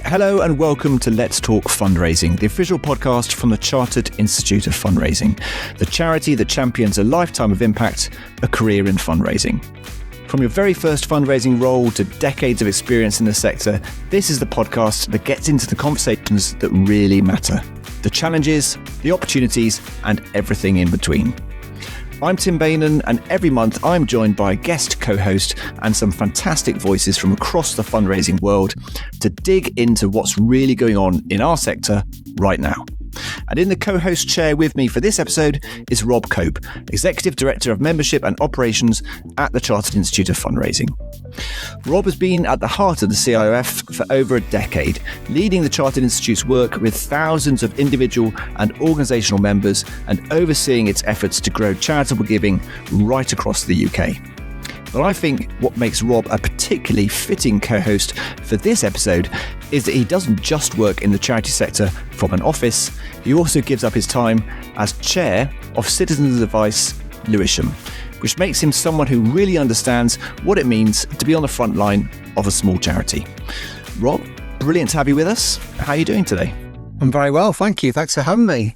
Hello and welcome to Let's Talk Fundraising, the official podcast from the Chartered Institute of Fundraising, the charity that champions a lifetime of impact, a career in fundraising. From your very first fundraising role to decades of experience in the sector, this is the podcast that gets into the conversations that really matter. The challenges, the opportunities, and everything in between. I'm Tim Beynon, and every month I'm joined by a guest co-host and some fantastic voices from across the fundraising world to dig into what's really going on in our sector right now. And in the co-host chair with me for this episode is Rob Cope, Executive Director of Membership and Operations at the Chartered Institute of Fundraising. Rob has been at the heart of the CIOF for over a decade, leading the Chartered Institute's work with thousands of individual and organisational members and overseeing its efforts to grow charitable giving right across the UK. But I think what makes Rob a particularly fitting co-host for this episode is that he doesn't just work in the charity sector from an office, he also gives up his time as chair of Citizens Advice Lewisham, which makes him someone who really understands what it means to be on the front line of a small charity. Rob, brilliant to have you with us. How are you doing today? I'm very well, thank you. Thanks for having me.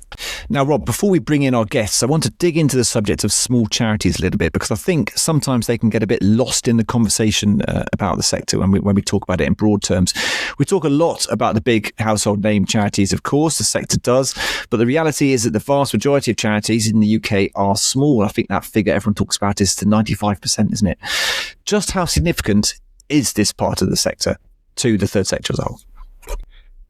Now, Rob, before we bring in our guests, I want to dig into the subject of small charities a little bit, because I think sometimes they can get a bit lost in the conversation about the sector when we talk about it in broad terms. We talk a lot about the big household name charities, of course, the sector does, but the reality is that the vast majority of charities in the UK are small. I think that figure everyone talks about is to 95%, isn't it? Just how significant is this part of the sector to the third sector as a whole?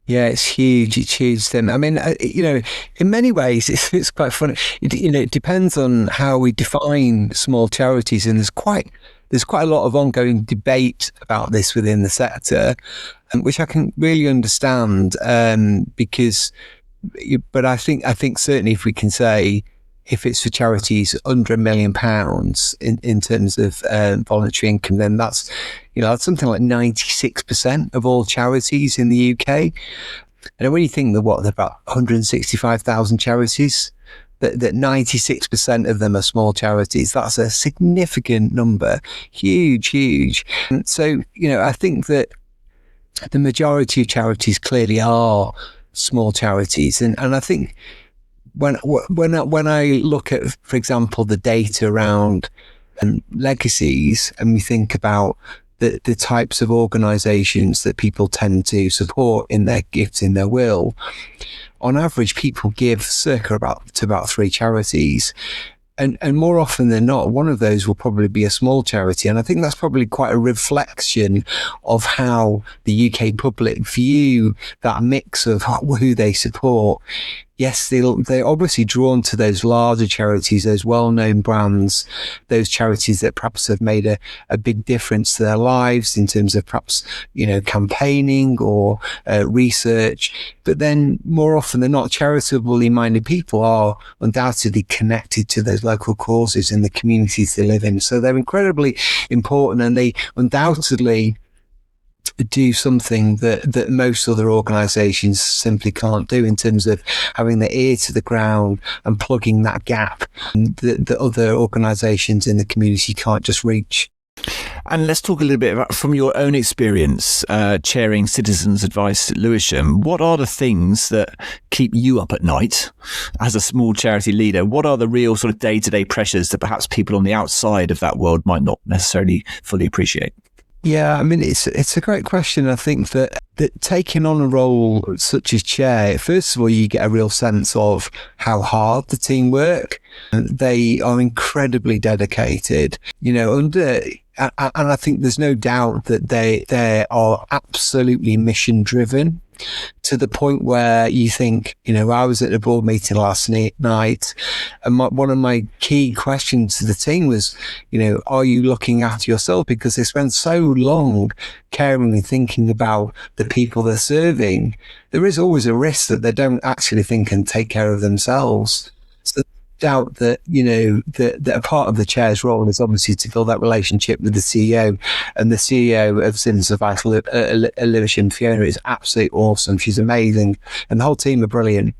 Yeah, it's huge. It's huge, Tim. I mean, in many ways, it's quite funny. It depends on how we define small charities, and there's quite a lot of ongoing debate about this within the sector, which I can really understand. But I think certainly if we can say, if it's for charities under £1 million in terms of voluntary income, then that's something like 96% of all charities in the UK. And when you think that there are about 165,000 charities, that 96% of them are small charities, that's a significant number, huge. And so, I think that the majority of charities clearly are small charities, and I think when I look at, for example, the data around legacies, and we think about the types of organisations that people tend to support in their gifts, in their will, on average, people give circa about 3 charities. And more often than not, one of those will probably be a small charity. And I think that's probably quite a reflection of how the UK public view that mix of who they support. Yes, they're obviously drawn to those larger charities, those well-known brands, those charities that perhaps have made a big difference to their lives in terms of perhaps, campaigning or research. But then more often than not, charitably minded people are undoubtedly connected to those local causes in the communities they live in. So they're incredibly important, and they undoubtedly do something that most other organisations simply can't do in terms of having their ear to the ground and plugging that gap that other organisations in the community can't just reach. And let's talk a little bit about, from your own experience, chairing Citizens Advice at Lewisham, what are the things that keep you up at night as a small charity leader? What are the real sort of day-to-day pressures that perhaps people on the outside of that world might not necessarily fully appreciate? Yeah, I mean, it's a great question. I think that taking on a role such as chair, first of all, you get a real sense of how hard the team work. They are incredibly dedicated, and I think there's no doubt that they are absolutely mission driven, to the point where you think, I was at a board meeting last night, and one of my key questions to the team was, are you looking after yourself? Because they spend so long caring and thinking about the people they're serving. There is always a risk that they don't actually think and take care of themselves. So doubt that, that a part of the chair's role is obviously to build that relationship with the CEO, and the CEO of Citizens Advice Lewisham, Fiona, is absolutely awesome. She's amazing, and the whole team are brilliant.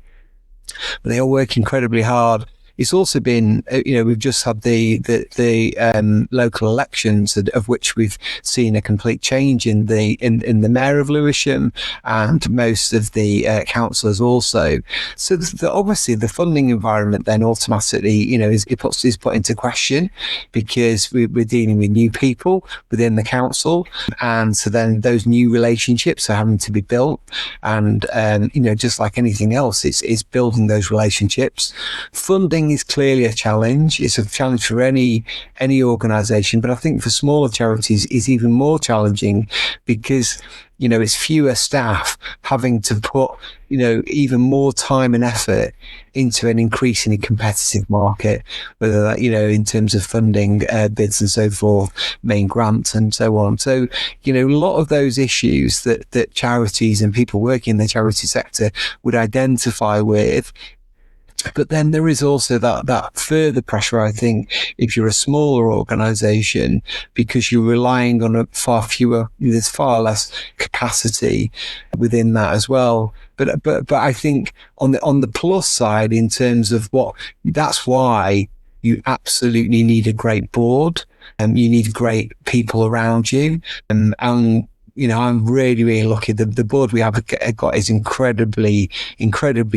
But they all work incredibly hard it's also been, we've just had the local elections, of which we've seen a complete change in the mayor of Lewisham and most of the councillors also. So obviously the funding environment then automatically, is put into question, because we're dealing with new people within the council, and so then those new relationships are having to be built, and just like anything else, it's building those relationships. Funding is clearly a challenge. It's a challenge for any organisation, but I think for smaller charities it's even more challenging, because it's fewer staff having to put even more time and effort into an increasingly competitive market, whether that in terms of funding bids and so forth, main grants and so on. So a lot of those issues that charities and people working in the charity sector would identify with. But then there is also that further pressure, I think, if you're a smaller organisation, because you're relying on there's far less capacity within that as well. But I think on the plus side, in terms of that's why you absolutely need a great board, and you need great people around you, and I'm really, really lucky. The board we have got is incredibly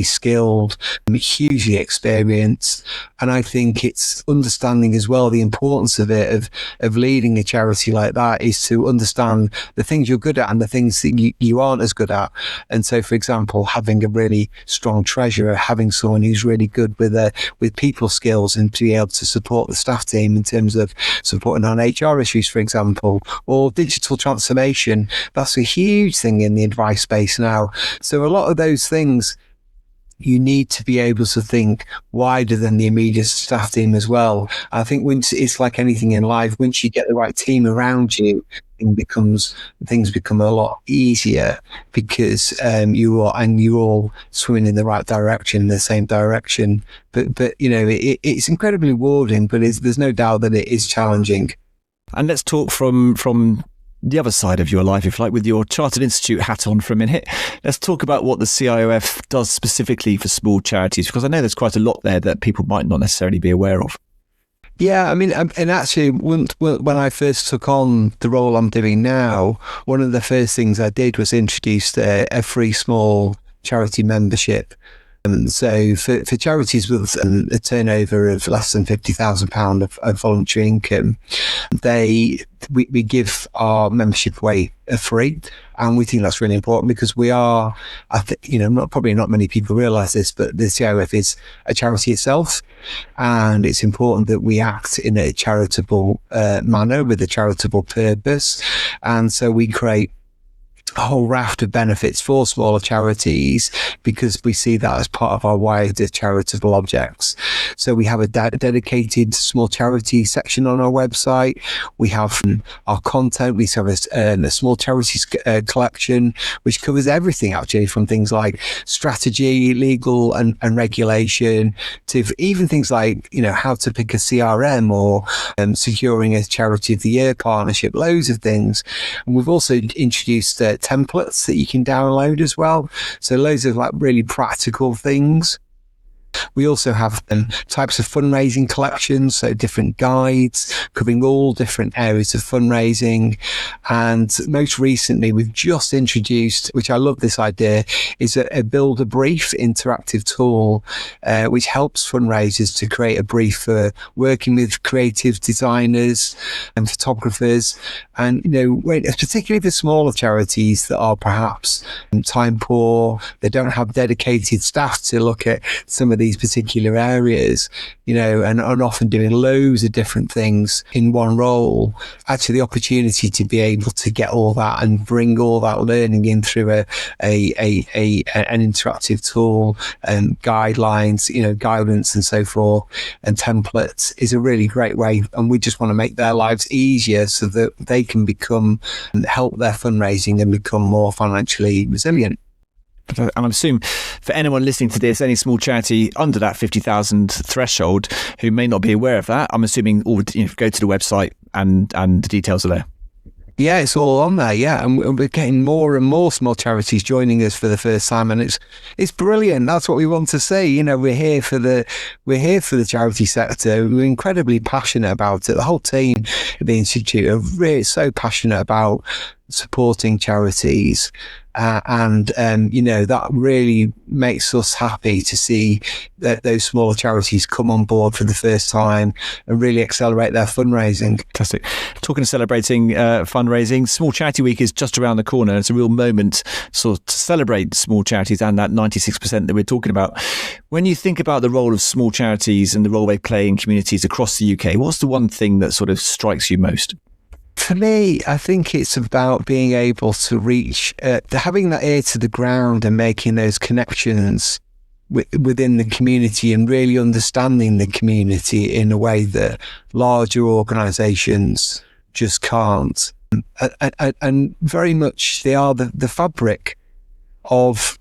skilled, hugely experienced. And I think it's understanding as well the importance of it, of leading a charity like that, is to understand the things you're good at and the things that you aren't as good at. And so, for example, having a really strong treasurer, having someone who's really good with people skills, and to be able to support the staff team in terms of supporting on HR issues, for example, or digital transformation. That's a huge thing in the advice space now. So a lot of those things, you need to be able to think wider than the immediate staff team as well. I think it's like anything in life, once you get the right team around you, things become a lot easier, because you're all swimming in the right direction, the same direction. But it's incredibly rewarding, but there's no doubt that it is challenging. And let's talk from the other side of your life, if you like, with your Chartered Institute hat on for a minute. Let's talk about what the CIOF does specifically for small charities, because I know there's quite a lot there that people might not necessarily be aware of. Yeah, I mean, and actually, when I first took on the role I'm doing now, one of the first things I did was introduce a free small charity membership. So for charities with a turnover of less than £50,000 of voluntary income, we give our membership away free, and we think that's really important, because we are, probably not many people realise this, but the CIOF is a charity itself, and it's important that we act in a charitable manner with a charitable purpose, and so we create a whole raft of benefits for smaller charities, because we see that as part of our wider charitable objects. So we have a dedicated small charity section on our website. We have our content. We have a small charities collection, which covers everything, actually, from things like strategy, legal and regulation, to even things like, how to pick a CRM, or securing a Charity of the Year partnership, loads of things. And we've also introduced templates that you can download as well. So loads of really practical things. We also have types of fundraising collections, so different guides covering all different areas of fundraising. And most recently, we've just introduced, which I love this idea, is a build a brief interactive tool, which helps fundraisers to create a brief for working with creative designers and photographers. And, particularly for smaller charities that are perhaps time poor, they don't have dedicated staff to look at some of these particular areas, and often doing loads of different things in one role. Actually, the opportunity to be able to get all that and bring all that learning in through an interactive tool and guidelines, guidance and so forth, and templates, is a really great way. And we just want to make their lives easier so that they can help their fundraising and become more financially resilient. And I assume for anyone listening to this, any small charity under that 50,000 threshold who may not be aware of that, I'm assuming all go to the website and the details are there. Yeah, it's all on there. Yeah, and we're getting more and more small charities joining us for the first time, and it's brilliant. That's what we want to see. You know, we're here for the charity sector. We're incredibly passionate about it. The whole team at the Institute are really so passionate about supporting charities. You know, that really makes us happy to see that those smaller charities come on board for the first time and really accelerate their fundraising. Fantastic. Talking of celebrating fundraising, Small Charity Week is just around the corner. It's a real moment sort of to celebrate small charities and that 96% that we're talking about. When you think about the role of small charities and the role they play in communities across the UK, what's the one thing that sort of strikes you most? For me, I think it's about being able to reach, having that ear to the ground and making those connections within the community and really understanding the community in a way that larger organisations just can't. And very much they are the fabric of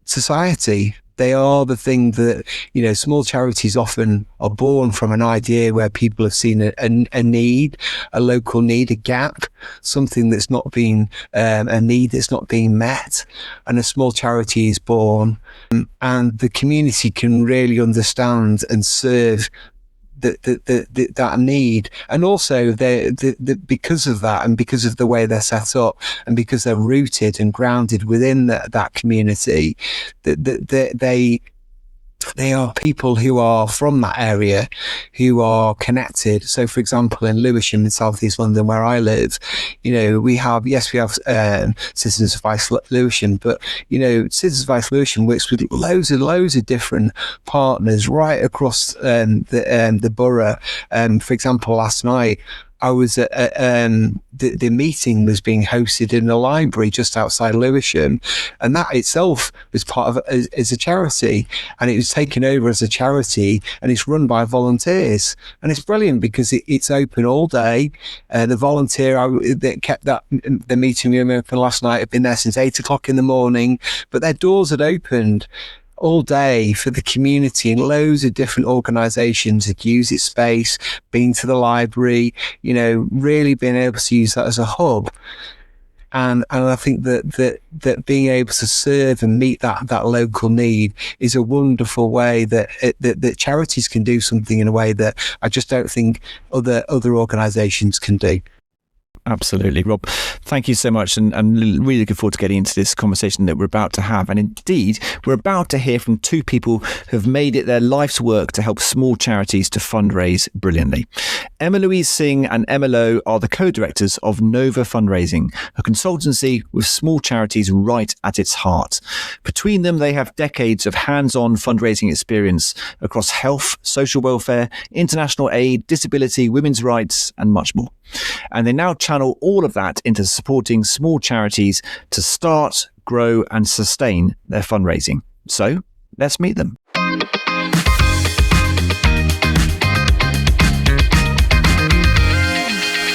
society. They are the thing that, you know, small charities often are born from an idea where people have seen a need, a local need, a gap, something that's not been, a need that's not being met. And a small charity is born, and the community can really understand and serve that need. And also because of that, and because of the way they're set up, and because they're rooted and grounded within that community, they are people who are from that area, who are connected. So, for example, in Lewisham in South East London, where I live, you know, we have Citizens Advice Lewisham, but, you know, Citizens Advice Lewisham works with loads of different partners right across the borough. For example, last night, I was at the meeting was being hosted in a library just outside Lewisham, and that itself was part of as a charity, and it was taken over as a charity, and it's run by volunteers, and it's brilliant because it's open all day. The volunteer that kept the meeting room open last night had been there since 8 o'clock in the morning, but their doors had opened all day for the community, and loads of different organisations had used its space, been to the library, you know, really being able to use that as a hub. And I think that being able to serve and meet that local need is a wonderful way that charities can do something in a way that I just don't think other organisations can do. Absolutely. Rob, thank you so much, and really looking forward to getting into this conversation that we're about to have. And indeed, we're about to hear from two people who have made it their life's work to help small charities to fundraise brilliantly. Emma-Louise Singh and Emma Lowe are the co-directors of Nova Fundraising, a consultancy with small charities right at its heart. Between them, they have decades of hands-on fundraising experience across health, social welfare, international aid, disability, women's rights, and much more. And they now channel all of that into supporting small charities to start, grow, and sustain their fundraising. So let's meet them.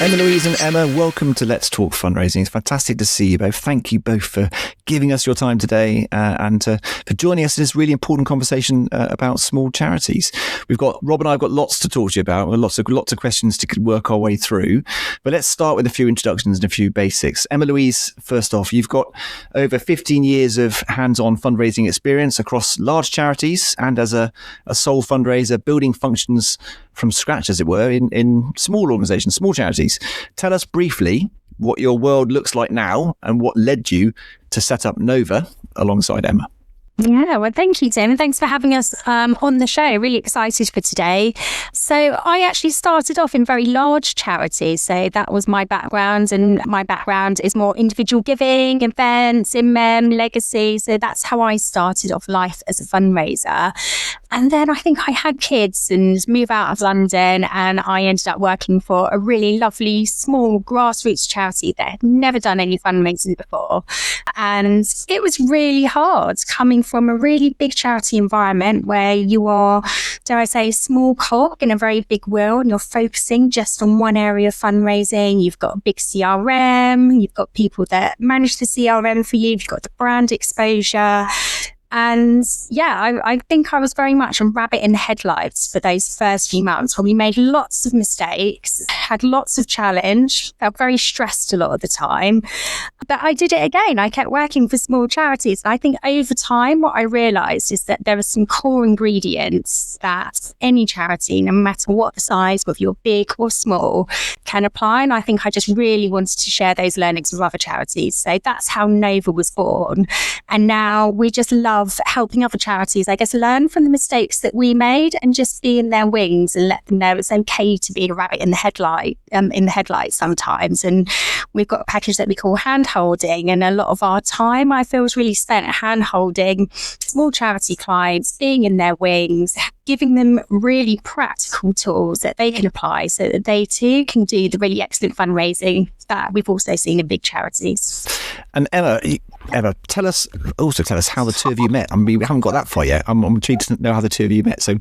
Emma-Louise and Emma, welcome to Let's Talk Fundraising. It's fantastic to see you both. Thank you both for giving us your time today and for joining us in this really important conversation about small charities. Rob and I have got lots to talk to you about, lots of questions to work our way through. But let's start with a few introductions and a few basics. Emma-Louise, first off, you've got over 15 years of hands-on fundraising experience across large charities and as a sole fundraiser, building functions from scratch, as it were, in small organisations, small charities. Tell us briefly what your world looks like now and what led you to set up Nova alongside Emma. Yeah, well, thank you, Tim. Thanks for having us on the show. Really excited for today. So I actually started off in very large charities. So that was my background, and my background is more individual giving, events, legacy. So that's how I started off life as a fundraiser. And then I think I had kids and moved out of London, and I ended up working for a really lovely small grassroots charity that had never done any fundraising before. And it was really hard coming from a really big charity environment where you are, dare I say, a small cog in a very big wheel, and you're focusing just on one area of fundraising. You've got a big CRM, you've got people that manage the CRM for you, you've got the brand exposure. And yeah, I think I was very much a rabbit in the headlights for those first few months when we made lots of mistakes, had lots of challenge, felt very stressed a lot of the time. But I did it again. I kept working for small charities. And I think over time, what I realised is that there are some core ingredients that any charity, no matter what the size, whether you're big or small, can apply. And I think I just really wanted to share those learnings with other charities. So that's how Nova was born. And now we just love helping other charities, I guess, learn from the mistakes that we made and just be in their wings and let them know it's okay to be a rabbit in the headlights sometimes. And we've got a package that we call hand holding, and a lot of our time I feel is really spent hand holding small charity clients, being in their wings, giving them really practical tools that they can apply so that they too can do the really excellent fundraising that we've also seen in big charities. And Emma, tell us how the two of you met. I mean, we haven't got that far yet. I'm intrigued to know how the two of you met. So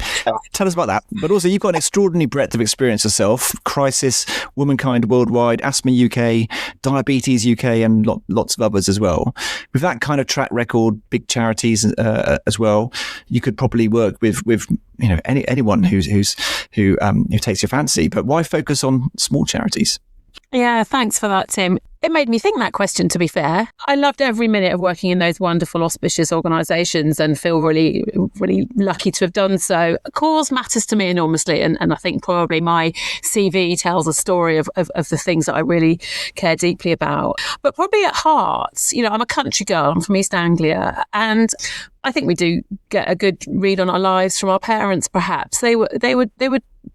tell us about that. But also, you've got an extraordinary breadth of experience yourself: Crisis, Womankind Worldwide, Asthma UK, Diabetes UK, and lots of others as well. With that kind of track record, big charities as well, you could probably work with anyone who takes your fancy. But why focus on small charities? Yeah, thanks for that, Tim. It made me think that question, to be fair. I loved every minute of working in those wonderful, auspicious organisations and feel really, really lucky to have done so. Cause matters to me enormously, and I think probably my CV tells a story of the things that I really care deeply about. But probably at heart, I'm a country girl. I'm from East Anglia, and I think we do get a good read on our lives from our parents, perhaps. They were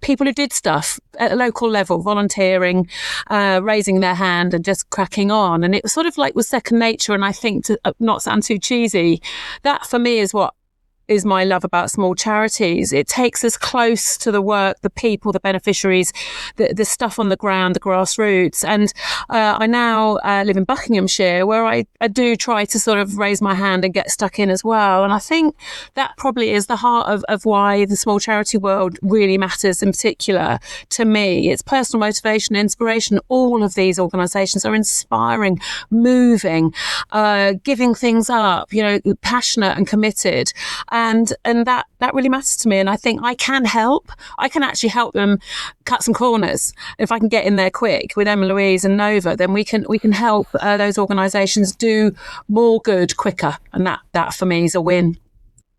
people who did stuff at a local level, volunteering, raising their hand and just cracking on. And it was sort of like was second nature. And I think, to not sound too cheesy, that for me is what is my love about small charities. It takes us close to the work, the people, the beneficiaries, the stuff on the ground, the grassroots. And I now live in Buckinghamshire, where I do try to sort of raise my hand and get stuck in as well. And I think that probably is the heart of why the small charity world really matters in particular to me. It's personal motivation, inspiration. All of these organisations are inspiring, moving, giving things up, passionate and committed. And that really matters to me. And I think I can actually help them cut some corners. If I can get in there quick with Emma-Louise and Nova, then we can help those organisations do more good quicker. And that for me is a win.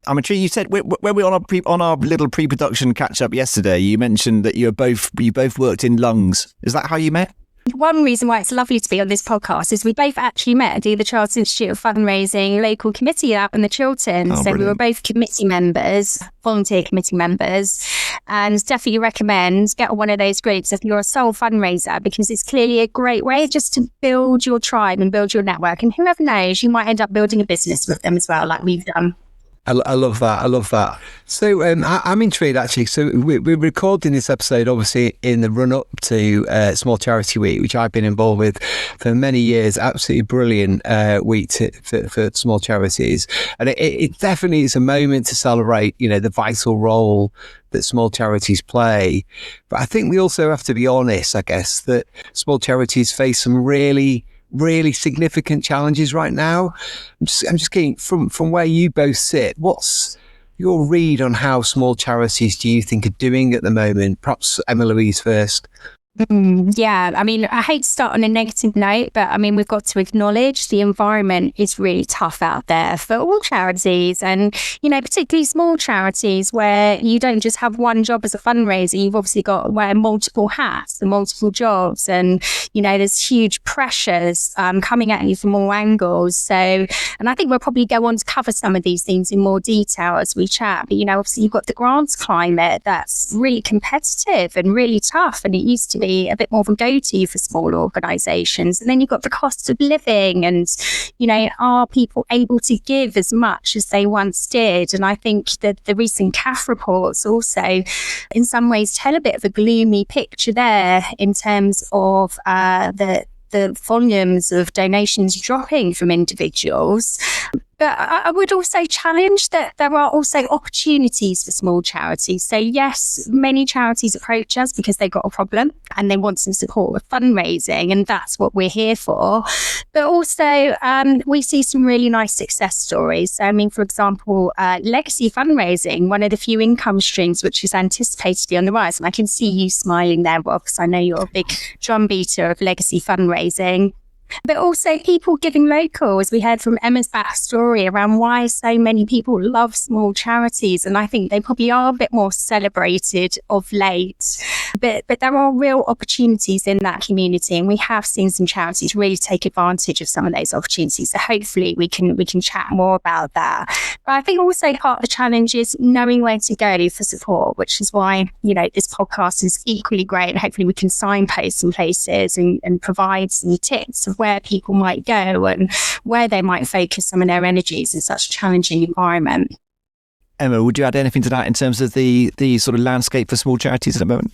I'm intrigued. You said when we were on our little pre-production catch up yesterday, you mentioned that you both worked in lungs. Is that how you met? One reason why it's lovely to be on this podcast is we both actually met at the Charities Institute of Fundraising local committee out in the Chiltern. So brilliant. We were both committee members, volunteer committee members, and definitely recommend get on one of those groups if you're a sole fundraiser, because it's clearly a great way just to build your tribe and build your network. And whoever knows, you might end up building a business with them as well, like we've done. I love that. So I'm intrigued, actually. So we're recording this episode, obviously, in the run-up to Small Charity Week, which I've been involved with for many years. Absolutely brilliant week for small charities. And it definitely is a moment to celebrate, the vital role that small charities play. But I think we also have to be honest, I guess, that small charities face some really significant challenges right now. I'm just keen, from where you both sit, what's your read on how small charities do you think are doing at the moment? Perhaps Emma-Louise first. Yeah, I mean, I hate to start on a negative note, but I mean, we've got to acknowledge the environment is really tough out there for all charities, and, particularly small charities where you don't just have one job as a fundraiser. You've obviously got to wear multiple hats and multiple jobs, and, there's huge pressures coming at you from all angles. So, and I think we'll probably go on to cover some of these things in more detail as we chat. But, obviously you've got the grants climate that's really competitive and really tough, and it used to be a bit more of a go-to for small organisations. And then you've got the cost of living and, are people able to give as much as they once did? And I think that the recent CAF reports also in some ways tell a bit of a gloomy picture there in terms of the volumes of donations dropping from individuals. But I would also challenge that there are also opportunities for small charities. So yes, many charities approach us because they've got a problem and they want some support with fundraising, and that's what we're here for. But also we see some really nice success stories. So, I mean, for example, legacy fundraising, one of the few income streams which is anticipated to be on the rise. And I can see you smiling there, Rob, because I know you're a big drumbeater of legacy fundraising. But also people giving local, as we heard from Emma's backstory around why so many people love small charities. And I think they probably are a bit more celebrated of late. But there are real opportunities in that community. And we have seen some charities really take advantage of some of those opportunities. So hopefully we can chat more about that. But I think also part of the challenge is knowing where to go for support, which is why, this podcast is equally great. And hopefully we can signpost some places and provide some tips of where people might go and where they might focus some of their energies in such a challenging environment. Emma, would you add anything to that in terms of the sort of landscape for small charities at the moment?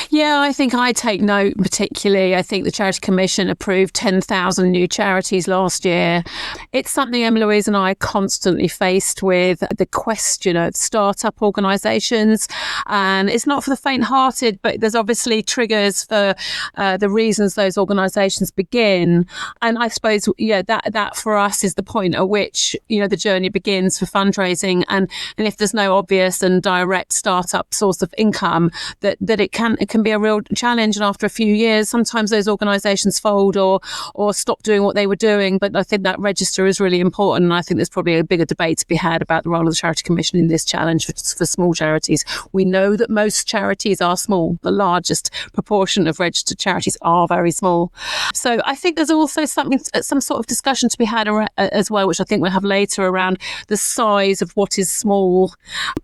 Yeah, I think I take note particularly. I think the Charity Commission approved 10,000 new charities last year. It's something Emma-Louise and I are constantly faced with, the question of startup organisations. And it's not for the faint-hearted, but there's obviously triggers for the reasons those organisations begin. And I suppose, that for us is the point at which, the journey begins for fundraising. And if there's no obvious and direct startup source of income, that it can be a real challenge. And after a few years, sometimes those organisations fold or stop doing what they were doing. But I think that register is really important. And I think there's probably a bigger debate to be had about the role of the Charity Commission in this challenge for small charities. We know that most charities are small. The largest proportion of registered charities are very small. So I think there's also some sort of discussion to be had as well, which I think we'll have later, around the size of what is small.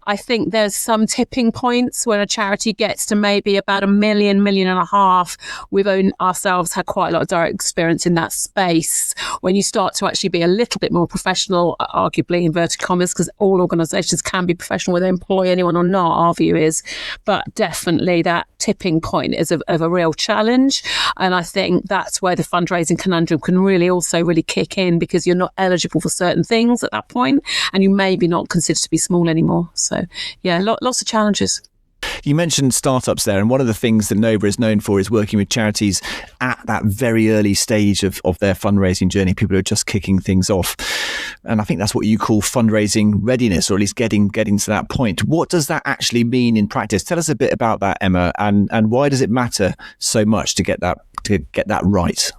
I think there's some tipping points when a charity gets to maybe about $1 million, $1.5 million. We've ourselves had quite a lot of direct experience in that space. When you start to actually be a little bit more professional, arguably inverted commas, because all organisations can be professional whether they employ anyone or not, our view is. But definitely that tipping point is of a real challenge. And I think that's where the fundraising conundrum can really kick in, because you're not eligible for certain things at that point, and you may be not considered to be small anymore. So yeah, lots of challenges. You mentioned startups there, and one of the things that Nova is known for is working with charities at that very early stage of their fundraising journey, people who are just kicking things off. And I think that's what you call fundraising readiness, or at least getting to that point. What does that actually mean in practice? Tell us a bit about that, Emma, and why does it matter so much to get that right?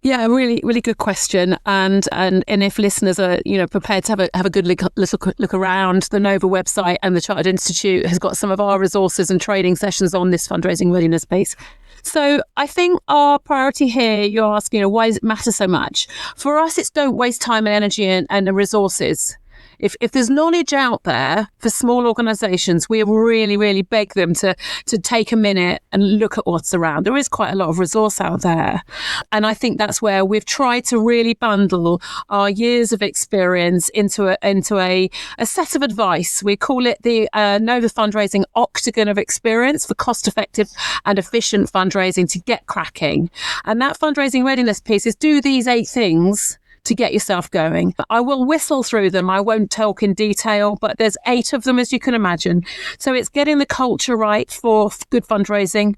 Yeah, really, really good question. And if listeners are, prepared to have a good look around, the Nova website and the Chartered Institute has got some of our resources and training sessions on this fundraising readiness piece. So I think our priority here, you're asking, why does it matter so much? For us, it's don't waste time and energy and resources. If there's knowledge out there for small organisations, we really, really beg them to take a minute and look at what's around. There is quite a lot of resource out there. And I think that's where we've tried to really bundle our years of experience into a set of advice. We call it the Nova Fundraising Octagon of Experience for cost-effective and efficient fundraising to get cracking. And that fundraising readiness piece is do these 8 things to get yourself going. I will whistle through them. I won't talk in detail, but there's 8 of them, as you can imagine. So it's getting the culture right for good fundraising.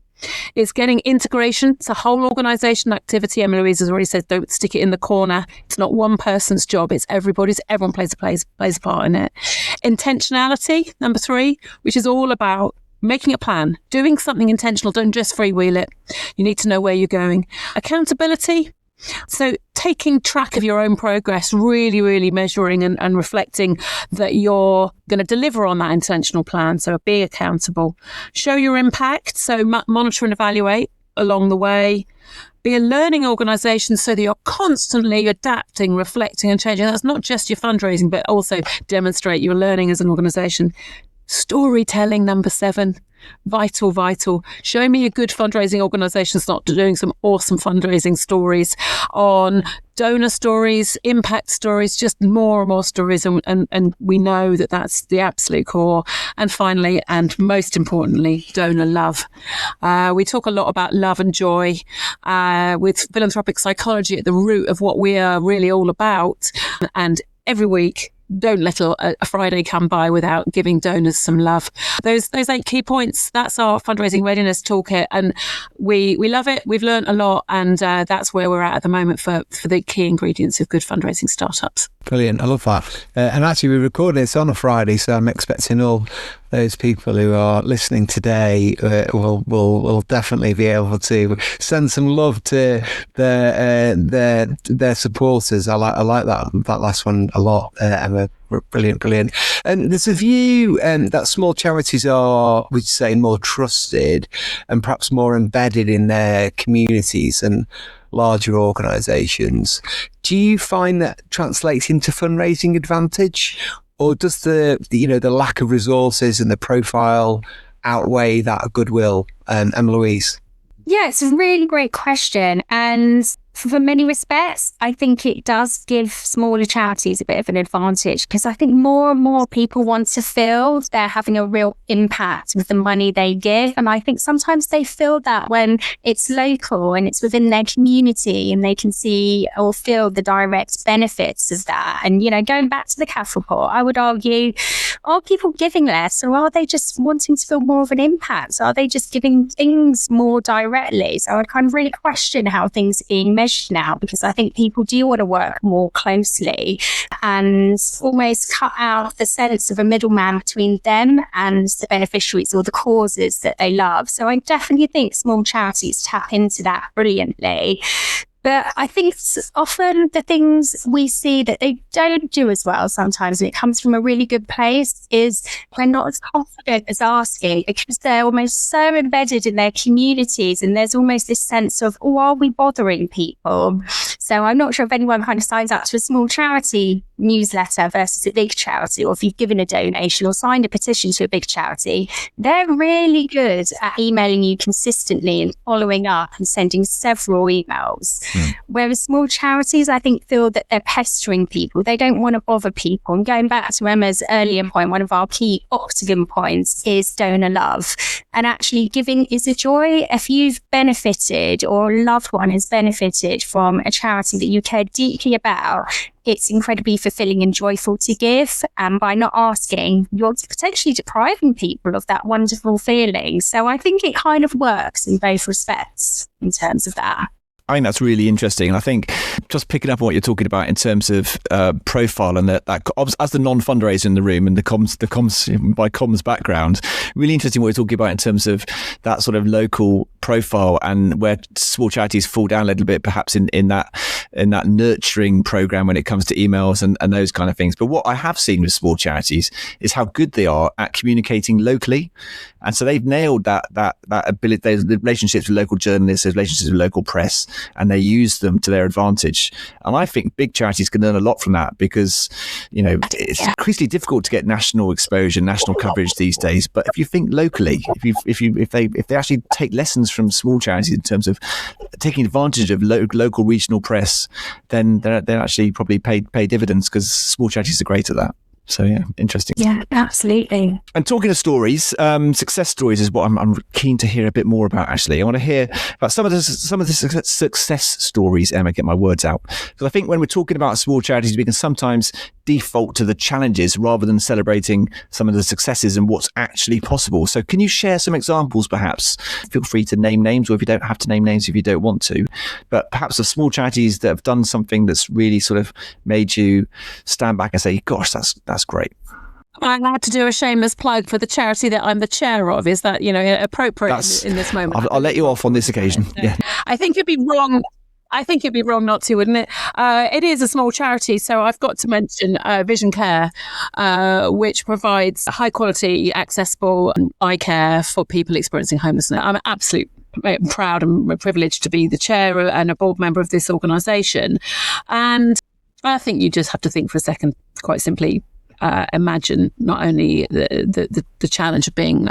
It's getting integration. It's a whole organisation activity. Emma-Louise has already said, don't stick it in the corner. It's not one person's job. It's everybody's. Everyone plays a part in it. Intentionality, number 3, which is all about making a plan, doing something intentional. Don't just freewheel it. You need to know where you're going. Accountability. So taking track of your own progress, really, really measuring and reflecting that you're going to deliver on that intentional plan. So be accountable. Show your impact. So monitor and evaluate along the way. Be a learning organisation so that you're constantly adapting, reflecting and changing. That's not just your fundraising, but also demonstrate your learning as an organisation. Storytelling, number 7. Vital. Show me a good fundraising organisation that's not doing some awesome fundraising stories on donor stories, impact stories, just more and more stories. And we know that that's the absolute core. And finally, and most importantly, donor love. We talk a lot about love and joy with philanthropic psychology at the root of what we are really all about. And every week. Don't let a Friday come by without giving donors some love. Those 8 key points, that's our fundraising readiness toolkit, and we love it. We've learned a lot, and that's where we're at the moment for the key ingredients of good fundraising startups. Brilliant. I love that. And actually, we're recording this on a Friday, so I'm expecting all those people who are listening today will definitely be able to send some love to their supporters. I like that last one a lot, Emma. Brilliant. And there's a view that small charities are, we'd say, more trusted and perhaps more embedded in their communities and larger organisations. Do you find that translates into fundraising advantage, or does the lack of resources and the profile outweigh that goodwill? Emma-Louise? Yeah, it's a really great question. And for many respects, I think it does give smaller charities a bit of an advantage, because I think more and more people want to feel they're having a real impact with the money they give. And I think sometimes they feel that when it's local and it's within their community and they can see or feel the direct benefits of that. And, going back to the CAF report, I would argue, are people giving less, or are they just wanting to feel more of an impact? Are they just giving things more directly? So I'd kind of really question how things are being measured now, because I think people do want to work more closely and almost cut out the sense of a middleman between them and the beneficiaries or the causes that they love. So I definitely think small charities tap into that brilliantly. But I think often the things we see that they don't do as well sometimes, and it comes from a really good place, is we're not as confident as asking, because they're almost so embedded in their communities, and there's almost this sense of, are we bothering people? So I'm not sure if anyone kind of signs up to a small charity newsletter versus a big charity, or if you've given a donation or signed a petition to a big charity. They're really good at emailing you consistently and following up and sending several emails. Whereas small charities, I think, feel that they're pestering people. They don't want to bother people. And going back to Emma's earlier point, one of our key octagon points is donor love. And actually, giving is a joy. If you've benefited or a loved one has benefited from a charity that you care deeply about, it's incredibly fulfilling and joyful to give. And by not asking, you're potentially depriving people of that wonderful feeling. So I think it kind of works in both respects in terms of that. I think that's really interesting. And I think just picking up on what you're talking about in terms of profile, and that as the non-fundraiser in the room and the comms background, really interesting what you're talking about in terms of that sort of local profile, and where small charities fall down a little bit, perhaps in that nurturing program when it comes to emails and those kind of things. But what I have seen with small charities is how good they are at communicating locally. And so they've nailed that ability, those relationships with local journalists, those relationships with local press, and they use them to their advantage. And I think big charities can learn a lot from that, because, it's increasingly difficult to get national exposure, national coverage these days. But if you think locally, if they actually take lessons from small charities in terms of taking advantage of local regional press, then they're actually probably pay dividends, because small charities are great at that. So yeah, interesting. Yeah, absolutely. And talking of stories, success stories is what I'm keen to hear a bit more about. Actually, I want to hear about some of the success stories. Emma, get my words out, because I think when we're talking about small charities, we can sometimes default to the challenges rather than celebrating some of the successes and what's actually possible. So can you share some examples, perhaps? Feel free to name names, or if you don't have to name names if you don't want to, but perhaps of small charities that have done something that's really sort of made you stand back and say, gosh, that's great. I had to do a shameless plug for the charity that I'm the chair of. Is that, appropriate in this moment? I'll let you off on this occasion. Yeah. I think it'd be wrong. Not to, wouldn't it? It is a small charity, so I've got to mention Vision Care, which provides high quality, accessible eye care for people experiencing homelessness. I'm absolutely proud and privileged to be the chair and a board member of this organisation. And I think you just have to think for a second, quite simply, imagine not only the challenge of being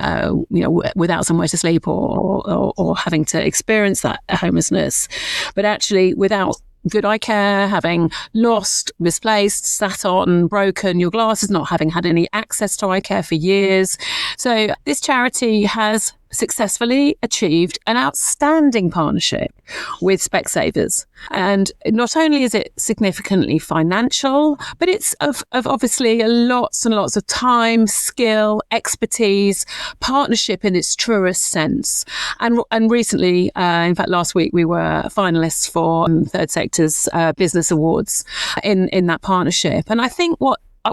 without somewhere to sleep or having to experience that homelessness, but actually without good eye care, having lost, misplaced, sat on, broken your glasses, not having had any access to eye care for years. So this charity has successfully achieved an outstanding partnership with Specsavers. And not only is it significantly financial, but it's of obviously lots and lots of time, skill, expertise, partnership in its truest sense. And recently, in fact, last week, we were finalists for Third Sector's Business Awards in that partnership. And I think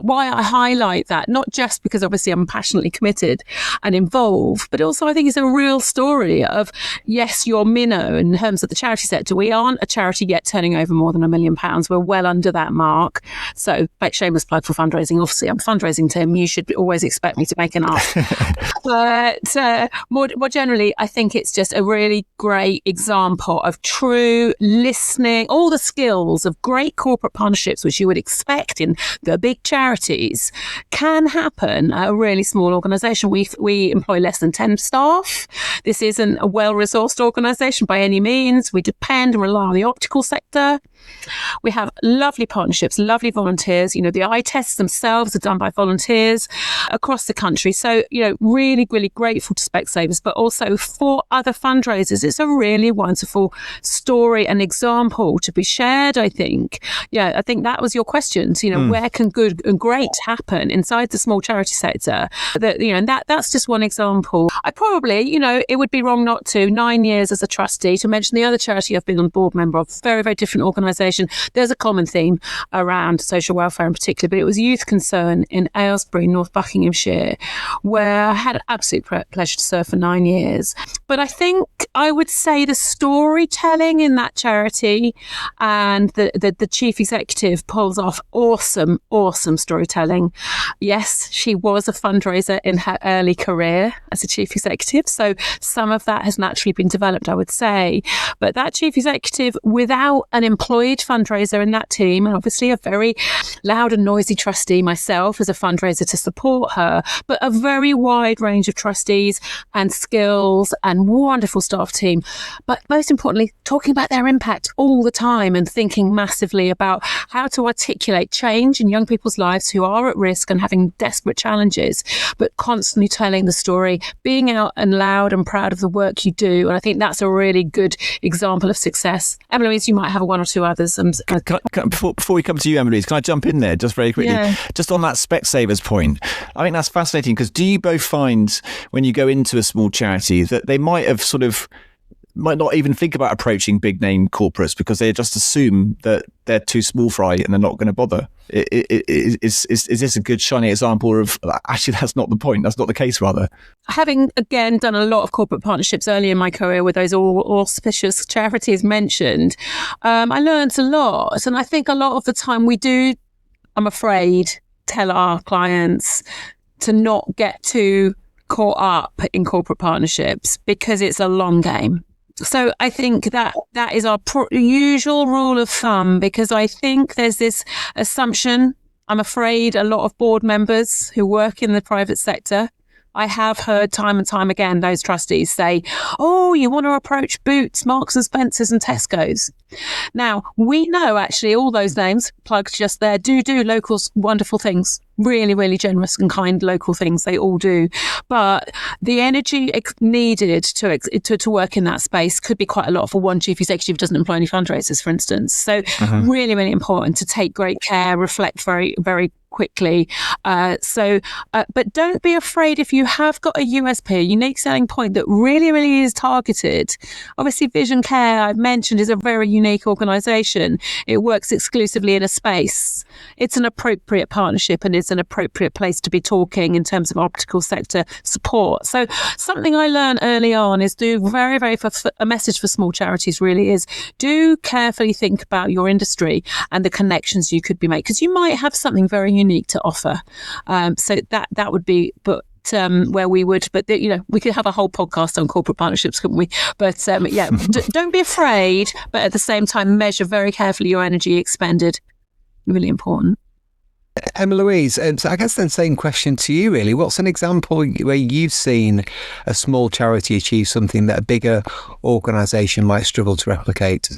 why I highlight that, not just because obviously I'm passionately committed and involved, but also I think it's a real story of, yes, your minnow in terms of the charity sector. We aren't a charity yet turning over more than £1 million. We're well under that mark. So, shameless plug for fundraising. Obviously, I'm fundraising, Tim. You should always expect me to make an ask. But more generally, I think it's just a really great example of true listening, all the skills of great corporate partnerships, which you would expect in the big charities, can happen at a really small organisation. We employ less than 10 staff. This isn't a well-resourced organisation by any means. We depend and rely on the optical sector. We have lovely partnerships, lovely volunteers. The eye tests themselves are done by volunteers across the country. So, really, really grateful to Specsavers, but also for other fundraisers. It's a really wonderful story and example to be shared, I think. Yeah, I think that was your question. Where can good and great happen inside the small charity sector? That's just one example. I probably, it would be wrong not to, 9 years as a trustee, to mention the other charity I've been on board member of, very, very different organisation. There's a common theme around social welfare in particular, but it was Youth Concern in Aylesbury, North Buckinghamshire, where I had an absolute pleasure to serve for 9 years. But I think I would say the storytelling in that charity and the chief executive pulls off awesome storytelling. Yes, she was a fundraiser in her early career as a chief executive, so some of that has naturally been developed, I would say. But that chief executive, without an employed fundraiser in that team, and obviously a very loud and noisy trustee myself as a fundraiser to support her, but a very wide range of trustees and skills and wonderful staff team. But most importantly, talking about their impact all the time and thinking massively about how to articulate change in young people's lives who are at risk and having desperate challenges, but constantly telling the story, being out and loud and proud of the work you do. And I think that's a really good example of success. Emma-Louise, you might have one or two others. Before we come to you, Emma-Louise, can I jump in there just very quickly? Yeah. Just on that Specsavers point, I think that's fascinating, because do you both find when you go into a small charity that they might not even think about approaching big name corporates because they just assume that they're too small fry and they're not going to bother? Is this a good shining example of actually that's not the point, that's not the case rather? Having again done a lot of corporate partnerships early in my career with those auspicious charities mentioned, I learned a lot, and I think a lot of the time we do, I'm afraid, tell our clients to not get too caught up in corporate partnerships because it's a long game. So I think that is our usual rule of thumb, because I think there's this assumption, I'm afraid a lot of board members who work in the private sector, I have heard time and time again those trustees say, oh, you want to approach Boots, Marks and Spencers and Tesco's. Now, we know actually all those names, plugged just there, do local wonderful things. Really, really generous and kind local things. They all do. But the energy needed to work in that space could be quite a lot for one chief executive who doesn't employ any fundraisers, for instance. So really, really important to take great care, reflect very, very quickly. But don't be afraid if you have got a USP, a unique selling point that really, really is targeted. Obviously, Vision Care, I've mentioned, is a very unique organisation. It works exclusively in a space. It's an appropriate partnership and it's an appropriate place to be talking in terms of optical sector support. So something I learned early on is a message for small charities really is do carefully think about your industry and the connections you could be making, because you might have something very unique to offer. So that would be, but where we would, but we could have a whole podcast on corporate partnerships, couldn't we? But don't be afraid, but at the same time measure very carefully your energy expended. Really important. Emma-Louise, so I guess then same question to you really. What's an example where you've seen a small charity achieve something that a bigger organisation might struggle to replicate?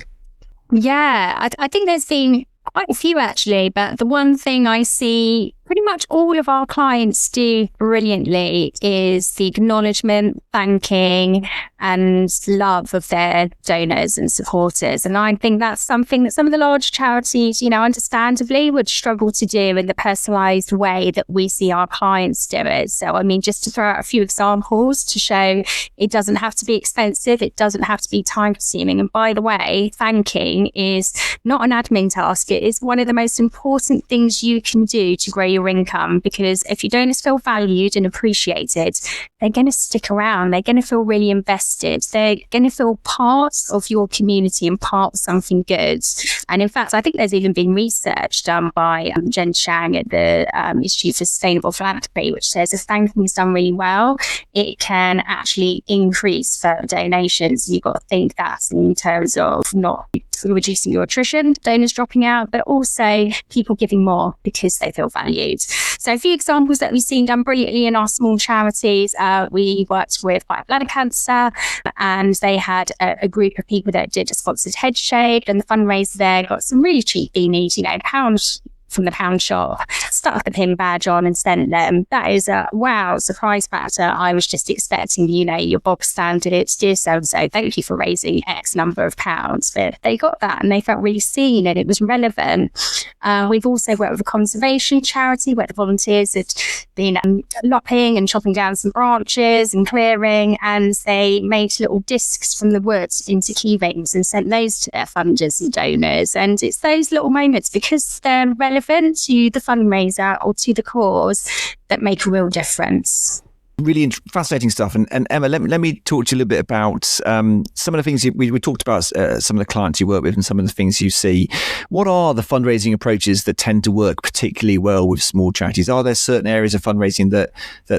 Yeah, I think there's been quite a few actually, but the one thing I see pretty much all of our clients do brilliantly is the acknowledgement, thanking and love of their donors and supporters. And I think that's something that some of the large charities, understandably would struggle to do in the personalised way that we see our clients do it. So, I mean, just to throw out a few examples to show it doesn't have to be expensive, it doesn't have to be time consuming. And by the way, thanking is not an admin task. It is one of the most important things you can do to grow your income, because if your donors feel valued and appreciated, they're going to stick around. They're going to feel really invested. They're going to feel part of your community and part of something good. And in fact, I think there's even been research done by Jen Shang at the Institute for Sustainable Philanthropy, which says if thanking is done really well, it can actually increase further donations. You've got to think that in terms of not reducing your attrition, donors dropping out, but also people giving more because they feel valued. So a few examples that we've seen done brilliantly in our small charities. We worked with Fight Bladder Cancer, and they had a group of people that did a sponsored head shave, and the fundraiser there got some really cheap beanies, pounds from the pound shop, stuck the pin badge on and sent them. That is a wow surprise factor. I was just expecting, your bog standard, dear so-and-so, thank you for raising X number of pounds. But they got that and they felt really seen and it was relevant. We've also worked with a conservation charity where the volunteers had been lopping and chopping down some branches and clearing, and they made little discs from the wood into key rings and sent those to their funders and donors. And it's those little moments, because they're relevant to the fundraiser or to the cause, that make a real difference. Really fascinating stuff. And Emma, let me talk to you a little bit about some of the things we talked about, some of the clients you work with and some of the things you see. What are the fundraising approaches that tend to work particularly well with small charities? Are there certain areas of fundraising that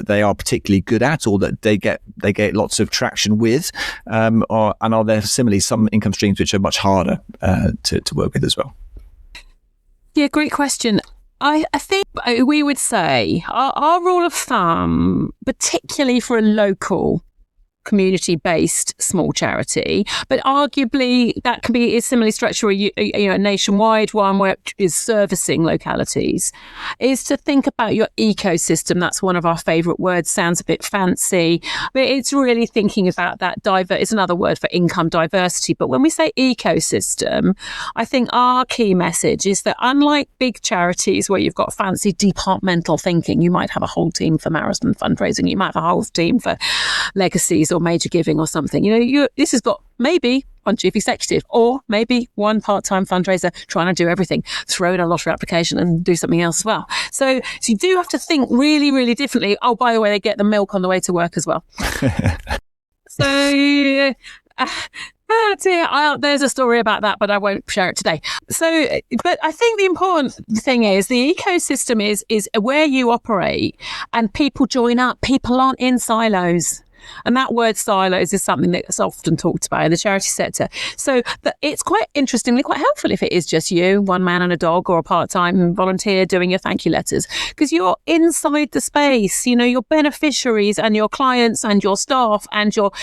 they are particularly good at, or that they get lots of traction with? And are there similarly some income streams which are much harder to work with as well? Yeah, great question. I think we would say our rule of thumb, particularly for a local community-based small charity, but arguably that can be similarly structured for a nationwide one where it is servicing localities, is to think about your ecosystem. That's one of our favourite words. Sounds a bit fancy, but it's really thinking about that. It's another word for income diversity. But when we say ecosystem, I think our key message is that unlike big charities where you've got fancy departmental thinking, you might have a whole team for marathon fundraising, you might have a whole team for legacies or major giving or something. This has got maybe one chief executive or maybe one part-time fundraiser trying to do everything, throw in a lottery application and do something else as well. So you do have to think really, really differently. Oh, by the way, they get the milk on the way to work as well. So there's a story about that, but I won't share it today. So, but I think the important thing is the ecosystem is where you operate and people join up. People aren't in silos. And that word silos is something that's often talked about in the charity sector. So it's quite interestingly quite helpful if it is just you, one man and a dog, or a part-time volunteer doing your thank you letters, because you're inside the space. Your beneficiaries and your clients and your staff and your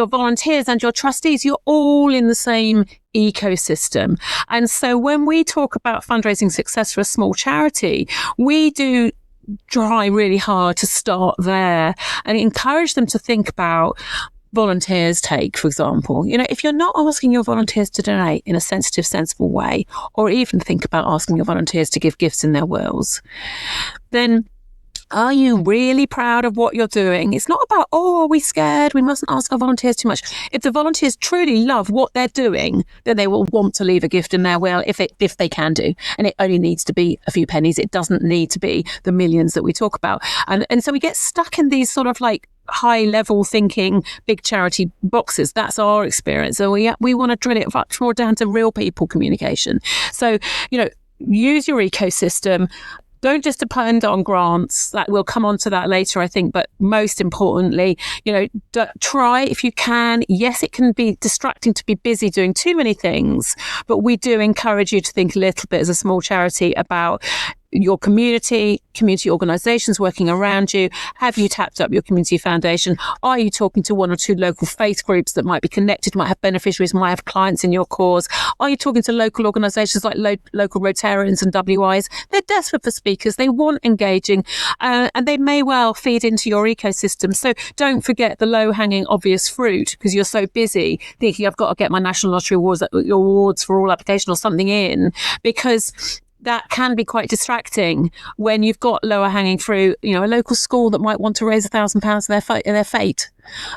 volunteers and your trustees, you're all in the same ecosystem. And so when we talk about fundraising success for a small charity, we do try really hard to start there and encourage them to think about volunteers take, for example. If you're not asking your volunteers to donate in a sensitive, sensible way, or even think about asking your volunteers to give gifts in their wills, then are you really proud of what you're doing? It's not about, are we scared? We mustn't ask our volunteers too much. If the volunteers truly love what they're doing, then they will want to leave a gift in their will if they can do. And it only needs to be a few pennies. It doesn't need to be the millions that we talk about. And so we get stuck in these sort of like high level thinking, big charity boxes. That's our experience. So we want to drill it much more down to real people communication. So, use your ecosystem. Don't just depend on grants. That we'll come on to that later, I think. But most importantly, try if you can. Yes, it can be distracting to be busy doing too many things, but we do encourage you to think a little bit as a small charity about your community organisations working around you? Have you tapped up your community foundation? Are you talking to one or two local faith groups that might be connected, might have beneficiaries, might have clients in your cause? Are you talking to local organisations like local Rotarians and WIs? They're desperate for speakers. They want engaging, and they may well feed into your ecosystem. So don't forget the low-hanging obvious fruit, because you're so busy thinking I've got to get my National Lottery awards for all application or something in, because that can be quite distracting when you've got lower hanging fruit, a local school that might want to raise £1,000 in their fate.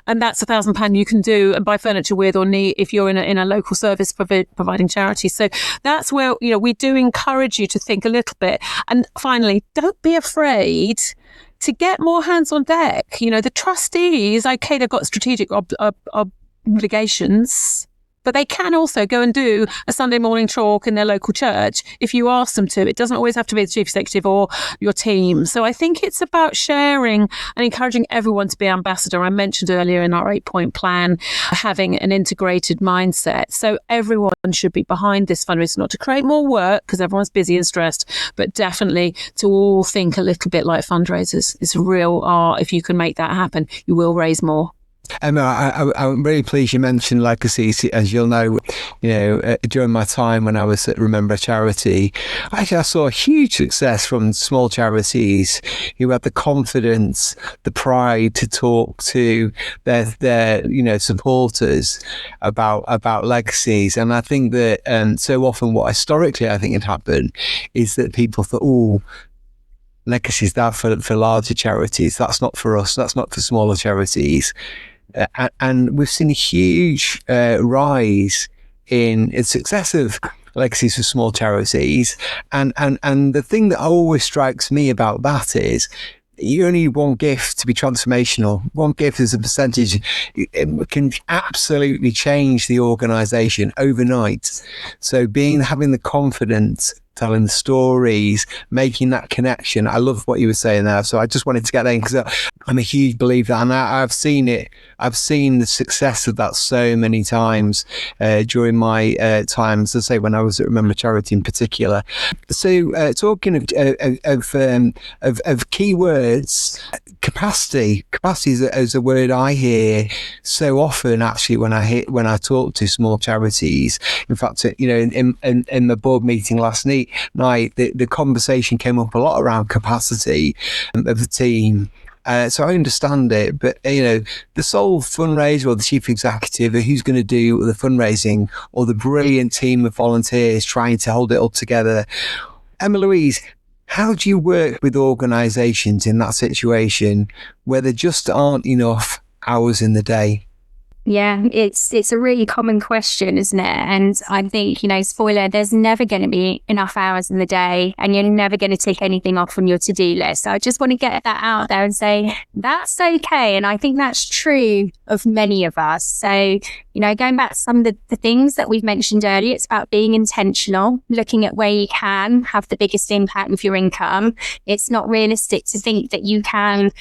And that's £1,000 you can do and buy furniture with or need if you're in a local service providing charity. So that's where, we do encourage you to think a little bit. And finally, don't be afraid to get more hands on deck. The trustees, okay, they've got strategic obligations, but they can also go and do a Sunday morning talk in their local church if you ask them to. It doesn't always have to be the chief executive or your team. So I think it's about sharing and encouraging everyone to be ambassador. I mentioned earlier in our 8-point plan, having an integrated mindset. So everyone should be behind this fundraiser, not to create more work because everyone's busy and stressed, but definitely to all think a little bit like fundraisers. It's real art. If you can make that happen, you will raise more. Emma, I'm really pleased you mentioned legacies. As you'll know, during my time when I was at Remember Charity, I saw a huge success from small charities who had the confidence, the pride to talk to their supporters about legacies. And I think that so often what historically I think had happened is that people thought, legacies that for larger charities, that's not for us, that's not for smaller charities. And we've seen a huge rise in success of legacies for small charities. And the thing that always strikes me about that is you only need one gift to be transformational. One gift as a percentage, it can absolutely change the organisation overnight. So having the confidence, telling the stories, making that connection. I love what you were saying there. So I just wanted to get in because I'm a huge believer, and I've seen it. I've seen the success of that so many times during my times, as I say, when I was at Remember Charity in particular. So talking of key words, capacity is a word I hear so often actually when I talk to small charities. In fact, in the board meeting last night, the conversation came up a lot around capacity of the team. So I understand it, but the sole fundraiser or the chief executive who's going to do the fundraising, or the brilliant team of volunteers trying to hold it all together. Emma-Louise, how do you work with organisations in that situation where there just aren't enough hours in the day? Yeah, it's a really common question, isn't it? And I think, spoiler, there's never going to be enough hours in the day, and you're never going to take anything off on your to-do list. So I just want to get that out there and say that's okay. And I think that's true of many of us. So, going back to some of the things that we've mentioned earlier, it's about being intentional, looking at where you can have the biggest impact with your income. It's not realistic to think that you can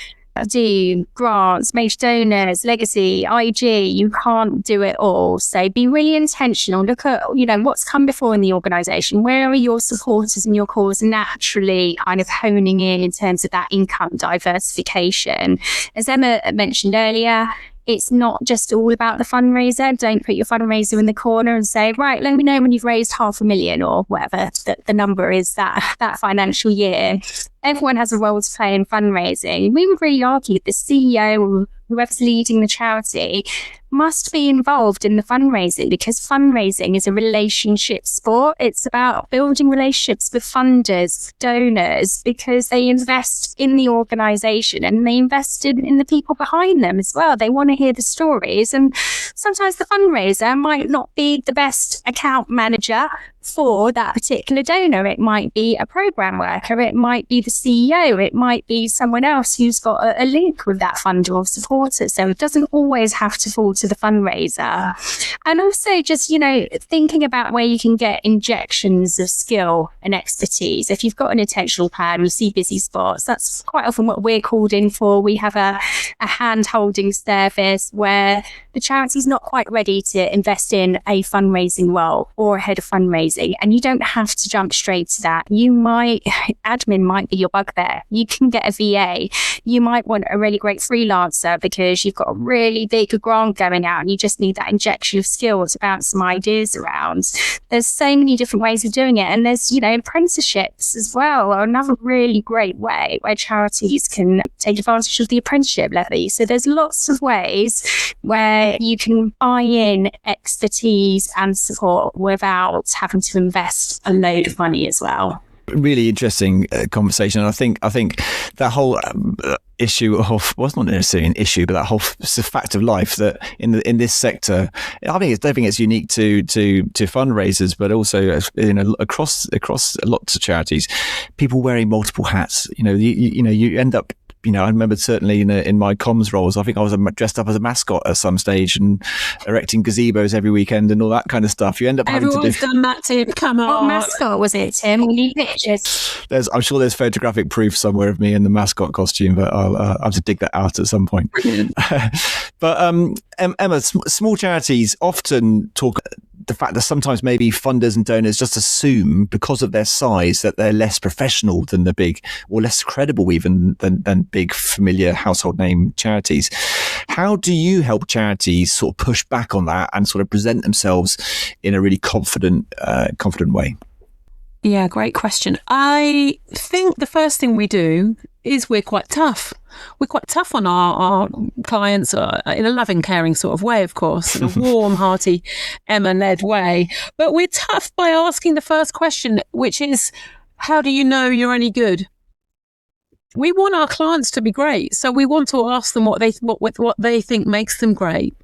do grants, major donors, legacy, IG. You can't do it all. So be really intentional. Look at, what's come before in the organisation. Where are your supporters in your cause naturally kind of honing in terms of that income diversification? As Emma mentioned earlier, it's not just all about the fundraiser. Don't put your fundraiser in the corner and say, right, let me know when you've raised £500,000 or whatever the number is that financial year. Everyone has a role to play in fundraising. We would really argue that the CEO or whoever's leading the charity must be involved in the fundraising, because fundraising is a relationship sport. It's about building relationships with funders, donors, because they invest in the organisation and they invest in the people behind them as well. They want to hear the stories, and sometimes the fundraiser might not be the best account manager for that particular donor. It might be a program worker, it might be the the CEO. It might be someone else who's got a link with that funder or supporter. So it doesn't always have to fall to the fundraiser. And also just, thinking about where you can get injections of skill and expertise. If you've got an intentional plan, we see busy spots. That's quite often what we're called in for. We have a hand-holding service where the charity's not quite ready to invest in a fundraising role or a head of fundraising. And you don't have to jump straight to that. Admin might be your bugbear. You can get a VA. You might want a really great freelancer because you've got a really big grant going out and you just need that injection of skills to bounce some ideas around. There's so many different ways of doing it. And there's, apprenticeships as well are another really great way where charities can take advantage of the apprenticeship levy. So there's lots of ways where you can buy in expertise and support without having to invest a load of money as well. Really interesting conversation. I think that whole issue of, well, it's not necessarily an issue, but that whole fact of life that in this sector, I don't think it's unique to fundraisers, but also across lots of charities, people wearing multiple hats. You end up. I remember certainly in my comms roles, I think I was dressed up as a mascot at some stage and erecting gazebos every weekend and all that kind of stuff. You end up having Everyone's done that, Tim. Come on. What mascot was it, Tim? We need pictures. I'm sure there's photographic proof somewhere of me in the mascot costume, but I'll have to dig that out at some point. But Emma, small charities often talk the fact that sometimes maybe funders and donors just assume because of their size that they're less professional than the big, or less credible even than big familiar household name charities. How do you help charities sort of push back on that and sort of present themselves in a really confident way? Yeah, great question. I think the first thing we do is we're quite tough. We're quite tough on our clients in a loving, caring sort of way, of course, in a warm, hearty, Emma-led way. But we're tough by asking the first question, which is, how do you know you're any good? We want our clients to be great. So we want to ask them what they think makes them great.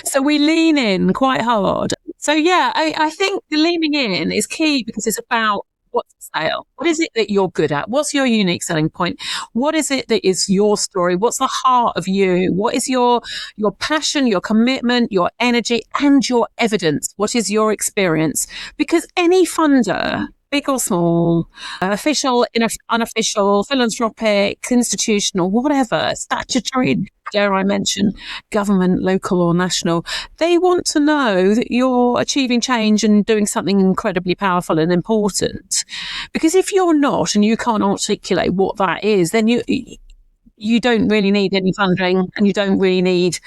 So we lean in quite hard. So yeah, I think the leaning in is key because it's about what's the sale? What is it that you're good at? What's your unique selling point? What is it that is your story? What's the heart of you? What is your passion, your commitment, your energy, and your evidence? What is your experience? Because any funder, big or small, official, unofficial, philanthropic, institutional, whatever, statutory, dare I mention, government, local or national, they want to know that you're achieving change and doing something incredibly powerful and important. Because if you're not and you can't articulate what that is, then you don't really need any funding and you don't really need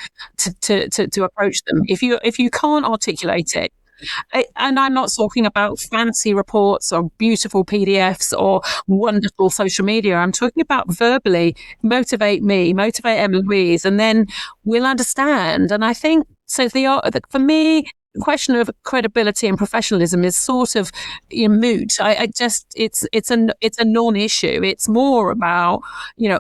to approach them. If you can't articulate it, and I'm not talking about fancy reports or beautiful PDFs or wonderful social media. I'm talking about verbally motivate me, motivate Emma-Louise, and then we'll understand. And I think, so for me, the question of credibility and professionalism is sort of moot. It's a non-issue. It's more about,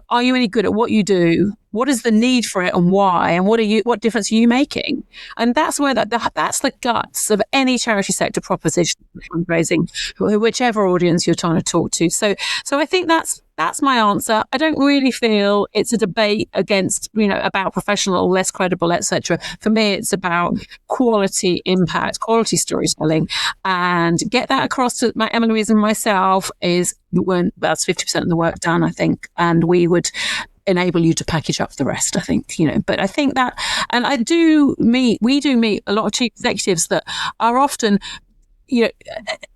are you any good at what you do? What is the need for it and why? And what difference are you making? And that's where that's the guts of any charity sector proposition, fundraising, whichever audience you're trying to talk to. So I think that's my answer. I don't really feel it's a debate against, about professional, less credible, etc. For me, it's about quality impact, quality storytelling, and get that across to my Emma-Louise and myself that's 50% of the work done, I think. And we would enable you to package up the rest, I think, but I think that, and we do meet a lot of chief executives that are often,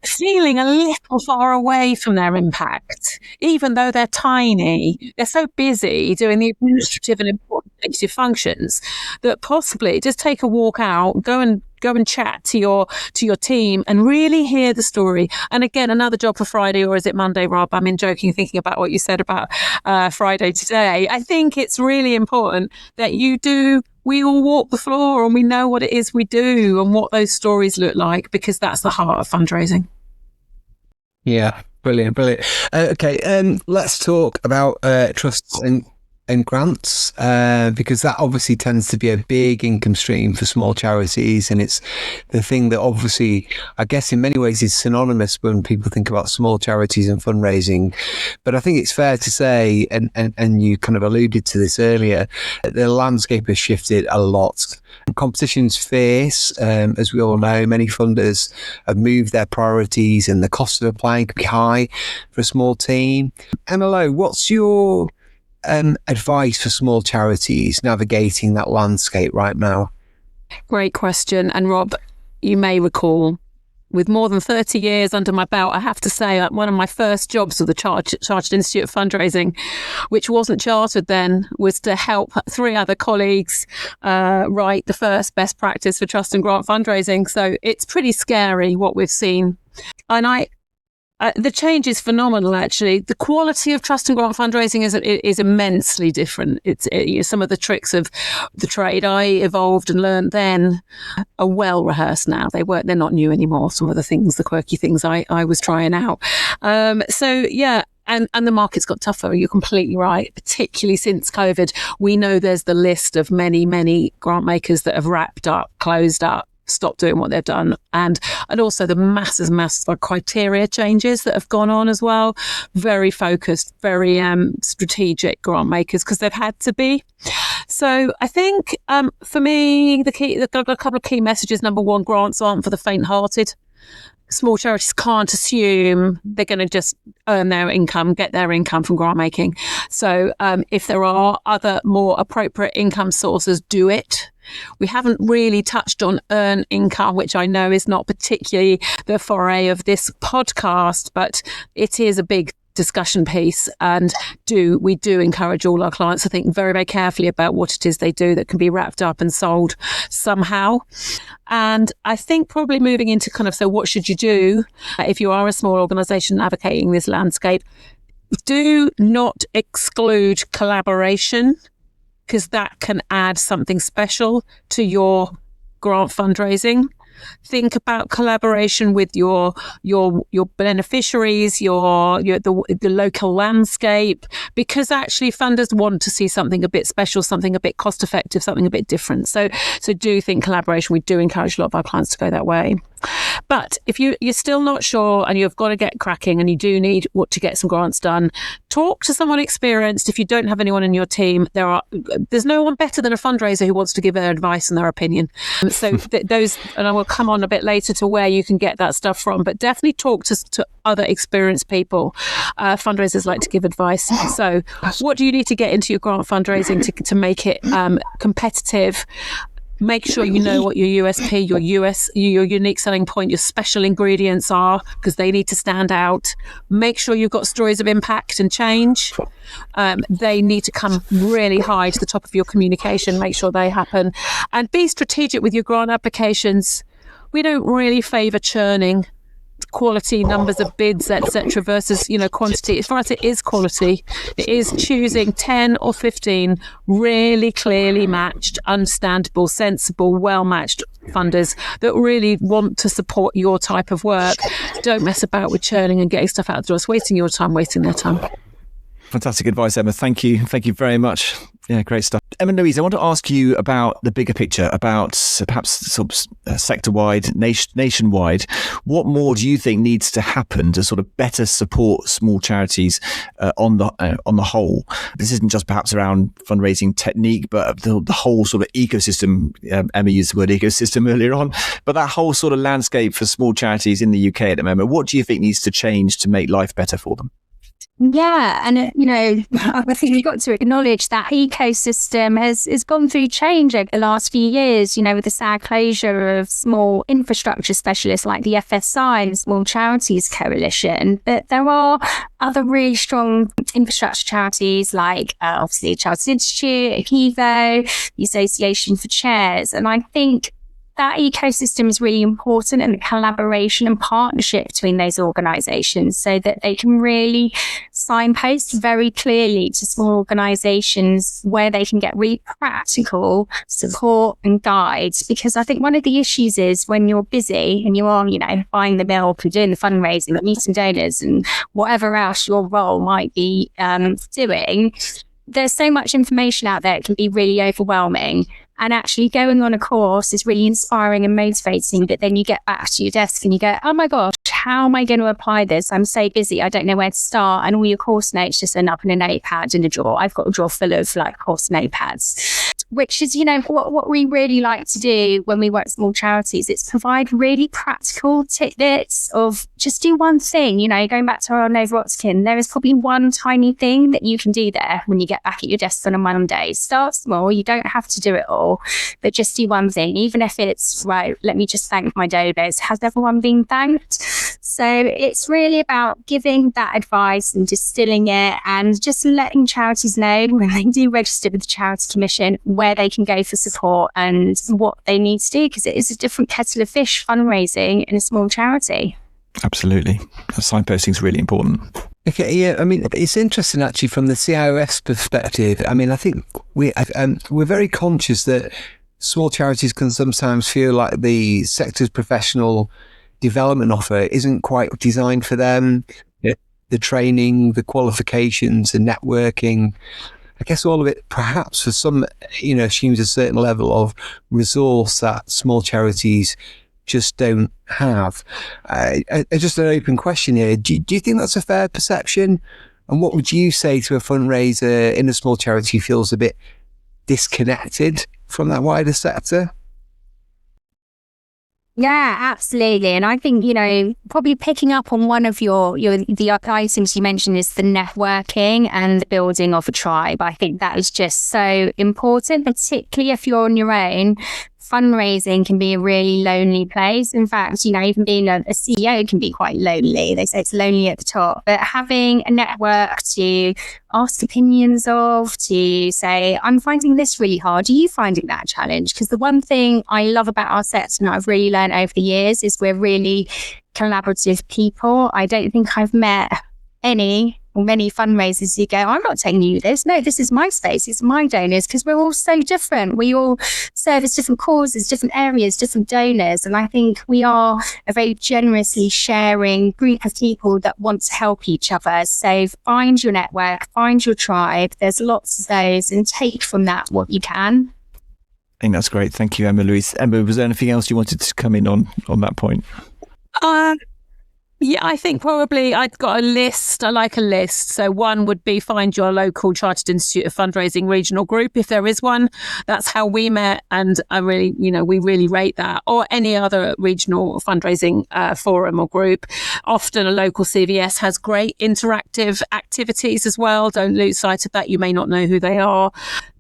feeling a little far away from their impact, even though they're tiny. They're so busy doing the administrative and important executive functions that possibly just take a walk out, go and chat to your team and really hear the story. And again, another job for Friday, or is it Monday, Rob? I'm joking, thinking about what you said about Friday today. I think it's really important that we all walk the floor and we know what it is we do and what those stories look like, because that's the heart of fundraising. Yeah, brilliant. Okay, let's talk about trusts and and grants, because that obviously tends to be a big income stream for small charities, and it's the thing that obviously, I guess in many ways, is synonymous when people think about small charities and fundraising. But I think it's fair to say, and you kind of alluded to this earlier, the landscape has shifted a lot. Competition's fierce, as we all know. Many funders have moved their priorities, and the cost of applying can be high for a small team. Emma-Louise, what's your advice for small charities navigating that landscape right now? Great question. And Rob, you may recall, with more than 30 years under my belt, I have to say that one of my first jobs with the Chartered Institute of Fundraising, which wasn't chartered then, was to help 3 other colleagues write the first best practice for trust and grant fundraising. So it's pretty scary what we've seen. And the change is phenomenal, actually. The quality of trust and grant fundraising is immensely different. It's some of the tricks of the trade I evolved and learned then are well rehearsed now. They're not new anymore. Some of the things, the quirky things I was trying out. So yeah. And the market's got tougher. You're completely right. Particularly since COVID, we know there's the list of many, many grant makers that have wrapped up, closed up, stopped doing what they've done, and also the massive criteria changes that have gone on as well. Very focused, very strategic grant makers, because they've had to be. So I think for me, a couple of key messages. Number one, grants aren't for the faint-hearted. Small charities can't assume they're going to just earn their income, get their income from grant making. So if there are other more appropriate income sources, do it. We haven't really touched on earn income, which I know is not particularly the foray of this podcast, but it is a big discussion piece, and we do encourage all our clients to think very, very carefully about what it is they do that can be wrapped up and sold somehow. And I think probably moving into so what should you do if you are a small organisation navigating this landscape? Do not exclude collaboration, because that can add something special to your grant fundraising. Think about collaboration with your beneficiaries, the local landscape, because actually funders want to see something a bit special, something a bit cost effective, something a bit different. So do think collaboration. We do encourage a lot of our clients to go that way. But if you're still not sure and you've got to get cracking and you do need to get some grants done, talk to someone experienced. If you don't have anyone in your team, there's no one better than a fundraiser who wants to give their advice and their opinion. So those, and I will come on a bit later to where you can get that stuff from, but definitely talk to other experienced people. Fundraisers like to give advice. So what do you need to get into your grant fundraising to make it competitive? Make sure you know what your USP, your unique selling point, your special ingredients are, because they need to stand out. Make sure you've got stories of impact and change. They need to come really high to the top of your communication. Make sure they happen. And be strategic with your grant applications. We don't really favour churning quality numbers of bids, etc., versus quantity. For us, it is quality. It is choosing 10 or 15 really clearly matched, understandable, sensible, well matched funders that really want to support your type of work. Don't mess about with churning and getting stuff out the door. It's wasting your time, wasting their time. Fantastic advice, Emma. Thank you very much. Yeah, great stuff. Emma-Louise, I want to ask you about the bigger picture, about perhaps sort of sector-wide, nationwide. What more do you think needs to happen to sort of better support small charities on the whole? This isn't just perhaps around fundraising technique, but the whole sort of ecosystem. Emma used the word ecosystem earlier on, but that whole sort of landscape for small charities in the UK at the moment. What do you think needs to change to make life better for them? Yeah, and I think we've got to acknowledge that ecosystem has gone through change over the last few years, with the sad closure of small infrastructure specialists like the FSI and Small Charities Coalition. But there are other really strong infrastructure charities like obviously Chartered Institute, Akivo, the Association for Chairs, and I think that ecosystem is really important, and the collaboration and partnership between those organisations, so that they can really signpost very clearly to small organisations where they can get really practical support and guides. Because I think one of the issues is when you're busy and you are, buying the milk and doing the fundraising, meeting donors and whatever else your role might be doing, there's so much information out there, it can be really overwhelming. And actually going on a course is really inspiring and motivating. But then you get back to your desk and you go, oh my gosh, how am I going to apply this? I'm so busy. I don't know where to start. And all your course notes just end up in a notepad in a drawer. I've got a drawer full of like course notepads, which is, what we really like to do when we work with small charities. It's provide really practical tidbits of just do one thing, going back to our Nova Opticon, there is probably one tiny thing that you can do there when you get back at your desk on a Monday. Start small. You don't have to do it all, but just do one thing, even if it's, right, let me just thank my donors. Has everyone been thanked? So it's really about giving that advice and distilling it and just letting charities know when they do register with the Charity Commission where they can go for support and what they need to do, because it is a different kettle of fish fundraising in a small charity. Absolutely. Signposting is really important. Okay, yeah, I mean, it's interesting actually from the CIOS perspective. I mean, I think we're very conscious that small charities can sometimes feel like the sector's professional development offer isn't quite designed for them. The training, the qualifications, the networking, I guess all of it perhaps for some, assumes a certain level of resource that small charities just don't have. Just an open question here. Do you think that's a fair perception? And what would you say to a fundraiser in a small charity who feels a bit disconnected from that wider sector? Yeah, absolutely. And I think, probably picking up on one of the items you mentioned is the networking and the building of a tribe. I think that is just so important, particularly if you're on your own. Fundraising can be a really lonely place. In fact, even being a CEO can be quite lonely. They say it's lonely at the top, but having a network to ask opinions of, to say, I'm finding this really hard. Are you finding that a challenge? Because the one thing I love about our sets and I've really learned over the years is we're really collaborative people. I don't think I've met many fundraisers who go, I'm not telling you this. No, this is my space. It's my donors, because we're all so different. We all service different causes, different areas, different donors. And I think we are a very generously sharing group of people that want to help each other. So find your network, find your tribe. There's lots of those, and take from that what you can. I think that's great. Thank you, Emma-Louise. Emma, was there anything else you wanted to come in on that point? Yeah, I think probably I'd got a list. I like a list. So one would be find your local Chartered Institute of Fundraising regional group, if there is one. That's how we met. And I really, we really rate that. Or any other regional fundraising forum or group. Often a local CVS has great interactive activities as well. Don't lose sight of that. You may not know who they are.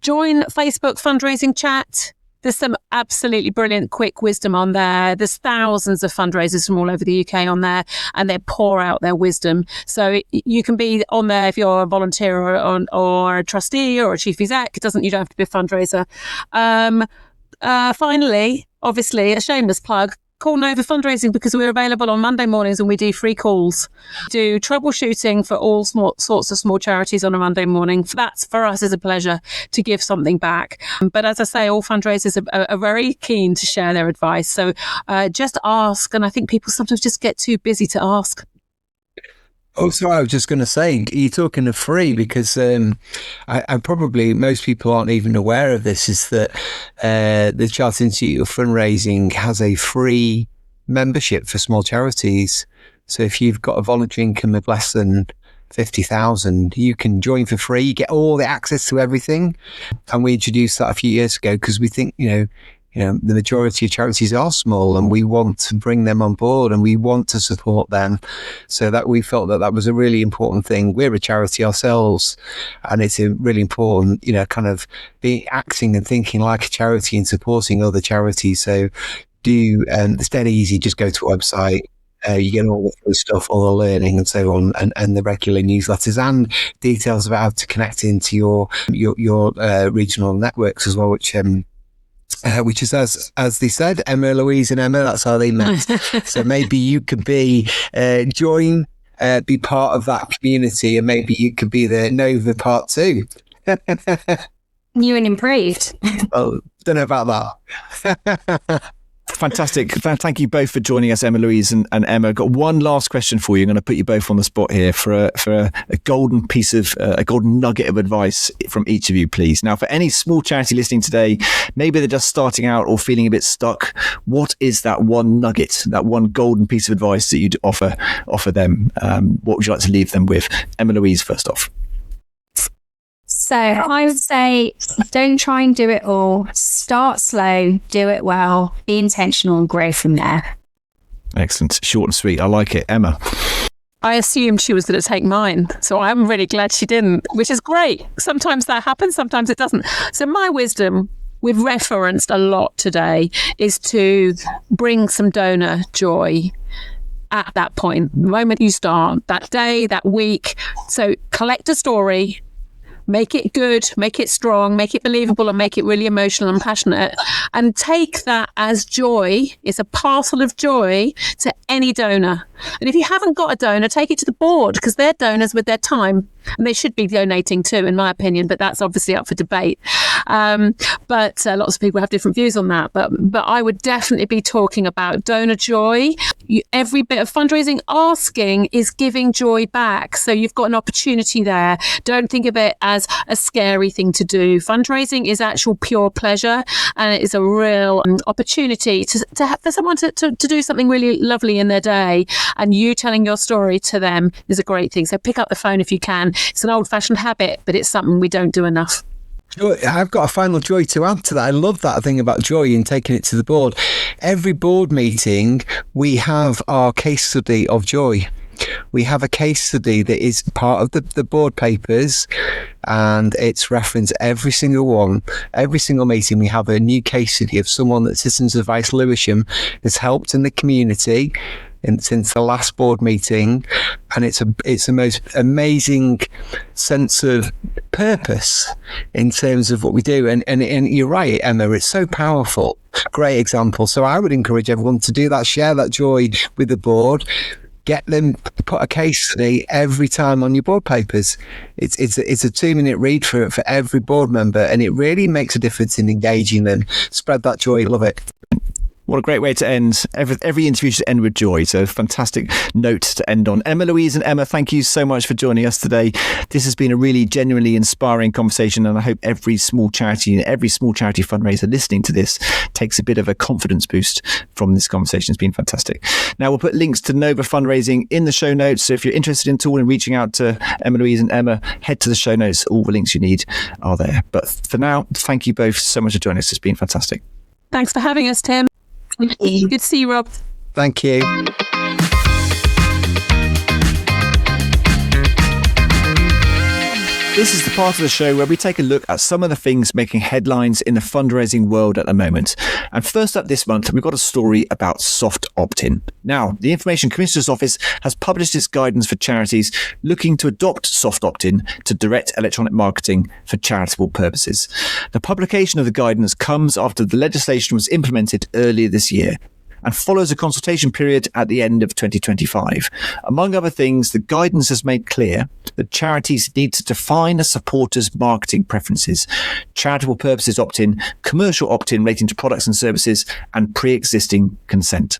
Join Facebook fundraising chat. There's some absolutely brilliant quick wisdom on there. There's thousands of fundraisers from all over the UK on there, and they pour out their wisdom. So you can be on there if you're a volunteer or a trustee or a chief exec. You don't have to be a fundraiser. Finally, obviously, a shameless plug. Call Nova Fundraising, because we're available on Monday mornings and we do free calls. Do troubleshooting for all sorts of small charities on a Monday morning. That's, for us, is a pleasure to give something back. But as I say, all fundraisers are very keen to share their advice. So just ask. And I think people sometimes just get too busy to ask. Oh, sorry, I was just going to say, you're talking of free, because I probably, most people aren't even aware of this, is that the Chartered Institute of Fundraising has a free membership for small charities. So if you've got a voluntary income of less than 50,000, you can join for free. You get all the access to everything. And we introduced that a few years ago because we think, the majority of charities are small, and we want to bring them on board and we want to support them. So that we felt that was a really important thing. We're a charity ourselves, and it's a really important, kind of be acting and thinking like a charity and supporting other charities. So it's dead easy. Just go to a website. You get all the free stuff, all the learning and so on, and the regular newsletters and details about how to connect into your regional networks as well, which is, as they said, Emma-Louise and Emma, that's how they met. So maybe you could be part of that community, and maybe you could be the Nova part 2. New and improved. Well, don't know about that. Fantastic. Thank you both for joining us, Emma-Louise and Emma. Got one last question for you. I'm going to put you both on the spot here for a golden piece of a golden nugget of advice from each of you, please. Now, for any small charity listening today, maybe they're just starting out or feeling a bit stuck. What is that one nugget, that one golden piece of advice that you'd offer them? What would you like to leave them with? Emma-Louise, first off. So I would say, don't try and do it all. Start slow, do it well, be intentional and grow from there. Excellent. Short and sweet. I like it. Emma. I assumed she was going to take mine, so I'm really glad she didn't, which is great. Sometimes that happens, sometimes it doesn't. So my wisdom, we've referenced a lot today, is to bring some donor joy at that point, the moment you start, that day, that week. So collect a story, make it good, make it strong, make it believable, and make it really emotional and passionate. And take that as joy. It's a parcel of joy to any donor. And if you haven't got a donor, take it to the board, because they're donors with their time. And they should be donating too, in my opinion, but that's obviously up for debate. But lots of people have different views on that. But I would definitely be talking about donor joy. Every bit of fundraising asking is giving joy back. So you've got an opportunity there. Don't think of it as a scary thing to do. Fundraising is actual pure pleasure, and it is a real opportunity for someone to do something really lovely in their day. And you telling your story to them is a great thing. So pick up the phone if you can. It's an old-fashioned habit, but it's something we don't do enough. I've got a final joy to add to that. I love that thing about joy and taking it to the board. Every board meeting, we have our case study of joy. We have a case study that is part of the board papers, and it's referenced every single one. Every single meeting, we have a new case study of someone that Citizens Advice Lewisham has helped in the community since the last board meeting, and it's the most amazing sense of purpose in terms of what we do. And you're right, Emma, it's so powerful. Great example. So I would encourage everyone to do that, share that joy with the board. Get them to put a case study every time on your board papers. It's a 2-minute read for every board member, and it really makes a difference in engaging them. Spread that joy. Love it. What a great way to end. Every interview should end with joy. So fantastic note to end on. Emma-Louise and Emma, thank you so much for joining us today. This has been a really genuinely inspiring conversation, and I hope every small charity fundraiser listening to this takes a bit of a confidence boost from this conversation. It's been fantastic. Now, we'll put links to Nova Fundraising in the show notes. So if you're interested at all in reaching out to Emma-Louise and Emma, head to the show notes. All the links you need are there. But for now, thank you both so much for joining us. It's been fantastic. Thanks for having us, Tim. Good to see you, Rob. Thank you. This is the part of the show where we take a look at some of the things making headlines in the fundraising world at the moment. And first up this month, we've got a story about soft opt-in. Now, the Information Commissioner's Office has published its guidance for charities looking to adopt soft opt-in to direct electronic marketing for charitable purposes. The publication of the guidance comes after the legislation was implemented earlier this year and follows a consultation period at the end of 2025. Among other things, the guidance has made clear that charities need to define a supporter's marketing preferences, charitable purposes opt-in, commercial opt-in relating to products and services, and pre-existing consent.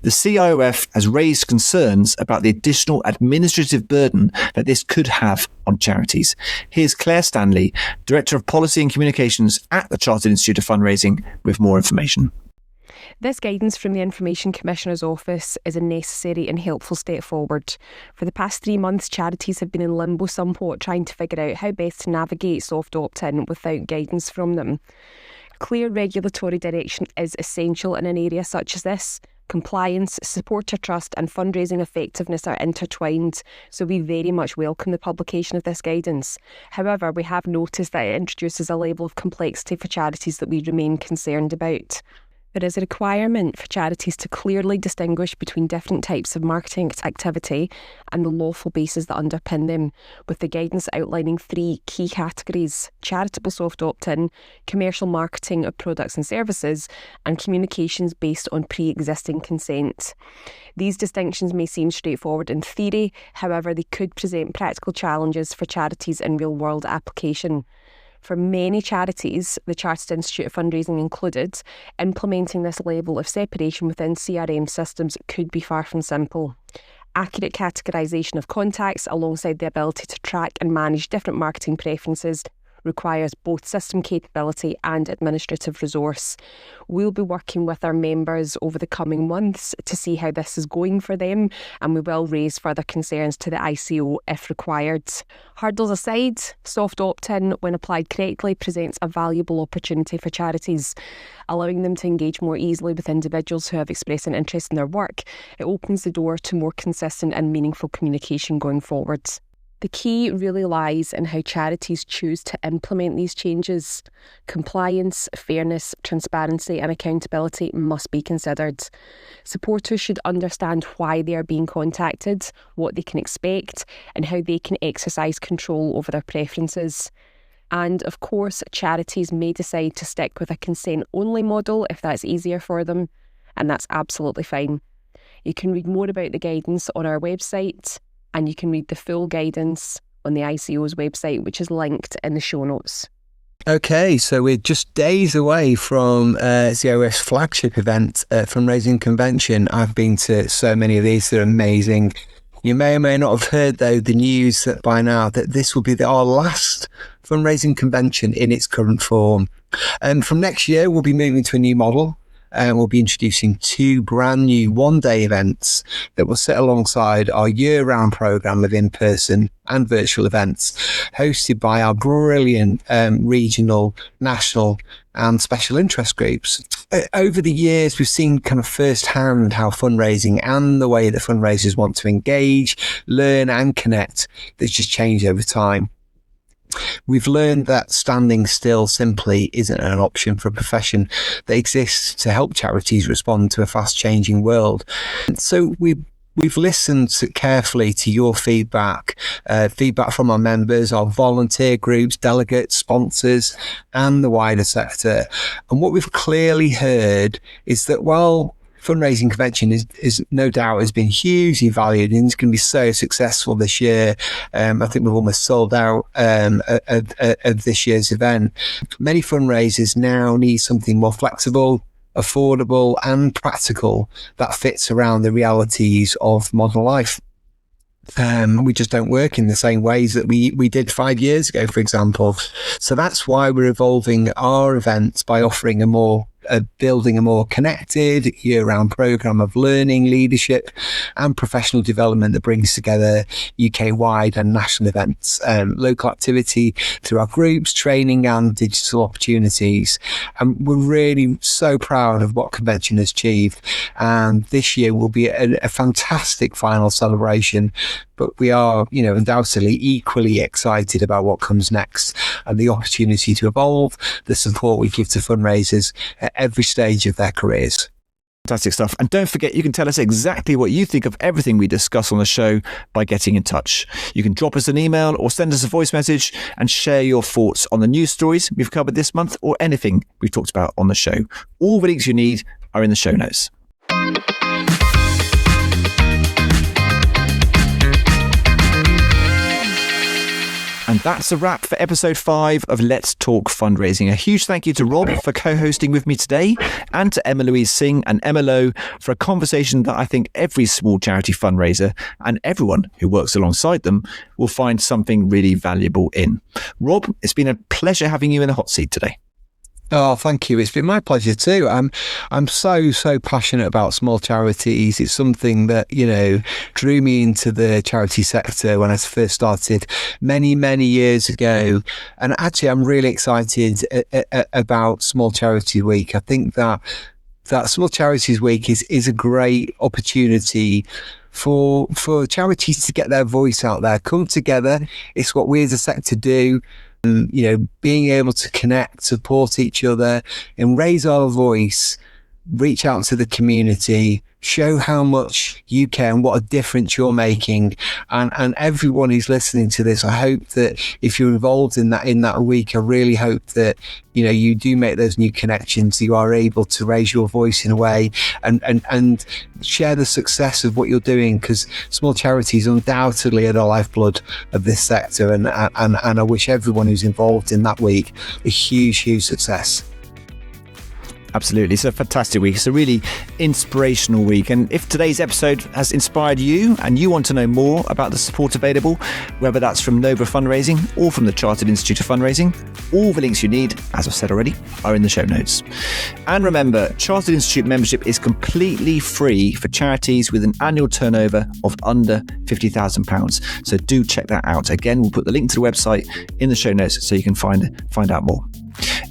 The CIOF has raised concerns about the additional administrative burden that this could have on charities. Here's Claire Stanley, Director of Policy and Communications at the Chartered Institute of Fundraising, with more information. This guidance from the Information Commissioner's Office is a necessary and helpful step forward. For the past 3 months, charities have been in limbo somewhat, trying to figure out how best to navigate soft opt-in without guidance from them. Clear regulatory direction is essential in an area such as this. Compliance, supporter trust and fundraising effectiveness are intertwined, so we very much welcome the publication of this guidance. However, we have noticed that it introduces a level of complexity for charities that we remain concerned about. There is a requirement for charities to clearly distinguish between different types of marketing activity and the lawful bases that underpin them, with the guidance outlining 3 key categories: charitable soft opt-in, commercial marketing of products and services, and communications based on pre-existing consent. These distinctions may seem straightforward in theory, however, they could present practical challenges for charities in real-world application. For many charities, the Chartered Institute of Fundraising included, implementing this level of separation within CRM systems could be far from simple. Accurate categorisation of contacts alongside the ability to track and manage different marketing preferences requires both system capability and administrative resource. We'll be working with our members over the coming months to see how this is going for them, and we will raise further concerns to the ICO if required. Hurdles aside, soft opt-in, when applied correctly, presents a valuable opportunity for charities, allowing them to engage more easily with individuals who have expressed an interest in their work. It opens the door to more consistent and meaningful communication going forward. The key really lies in how charities choose to implement these changes. Compliance, fairness, transparency and accountability must be considered. Supporters should understand why they are being contacted, what they can expect, and how they can exercise control over their preferences. And of course, charities may decide to stick with a consent-only model if that's easier for them, and that's absolutely fine. You can read more about the guidance on our website, and you can read the full guidance on the ICO's website, which is linked in the show notes. Okay, so we're just days away from COF's flagship event, Fundraising Convention. I've been to so many of these, they're amazing. You may or may not have heard, though, the news that by now that this will be our last fundraising convention in its current form. And from next year, we'll be moving to a new model. We'll be introducing 2 brand new one-day events that will sit alongside our year-round programme of in-person and virtual events, hosted by our brilliant regional, national and special interest groups. Over the years, we've seen kind of firsthand how fundraising and the way that fundraisers want to engage, learn and connect that's just changed over time. We've learned that standing still simply isn't an option for a profession that exists to help charities respond to a fast-changing world. So we've listened carefully to your feedback from our members, our volunteer groups, delegates, sponsors, and the wider sector. And what we've clearly heard is that while fundraising convention is no doubt has been hugely valued and it's going to be so successful this year. I think we've almost sold out of this year's event. Many fundraisers now need something more flexible, affordable and practical that fits around the realities of modern life. We just don't work in the same ways that we did 5 years ago, for example. So that's why we're evolving our events by offering building a more connected year-round programme of learning, leadership and professional development that brings together UK-wide and national events, local activity through our groups, training and digital opportunities. And we're really so proud of what Convention has achieved. And this year will be a fantastic final celebration. But we are, undoubtedly equally excited about what comes next and the opportunity to evolve the support we give to fundraisers at every stage of their careers. Fantastic stuff. And don't forget, you can tell us exactly what you think of everything we discuss on the show by getting in touch. You can drop us an email or send us a voice message and share your thoughts on the news stories we've covered this month or anything we've talked about on the show. All the links you need are in the show notes. And that's a wrap for episode 5 of Let's Talk Fundraising. A huge thank you to Rob for co-hosting with me today, and to Emma-Louise Singh and Emma Lowe for a conversation that I think every small charity fundraiser and everyone who works alongside them will find something really valuable in. Rob, it's been a pleasure having you in the hot seat today. Oh, thank you. It's been my pleasure too. I'm so passionate about small charities. It's something that, drew me into the charity sector when I first started many years ago. And actually, I'm really excited about Small Charity Week. I think that Small Charities Week is a great opportunity for charities to get their voice out there, come together. It's what we as a sector do. Being able to connect, support each other and raise our voice, reach out to the community, show how much you care and what a difference you're making. And everyone who's listening to this, I hope that if you're involved in that week, I really hope that, you know, you do make those new connections. You are able to raise your voice in a way and share the success of what you're doing, because small charities undoubtedly are the lifeblood of this sector. And I wish everyone who's involved in that week a huge success. Absolutely. It's a fantastic week. It's a really inspirational week. And if today's episode has inspired you and you want to know more about the support available, whether that's from Nova Fundraising or from the Chartered Institute of Fundraising, all the links you need, as I've said already, are in the show notes. And remember, Chartered Institute membership is completely free for charities with an annual turnover of under £50,000. So do check that out. Again, we'll put the link to the website in the show notes so you can find out more.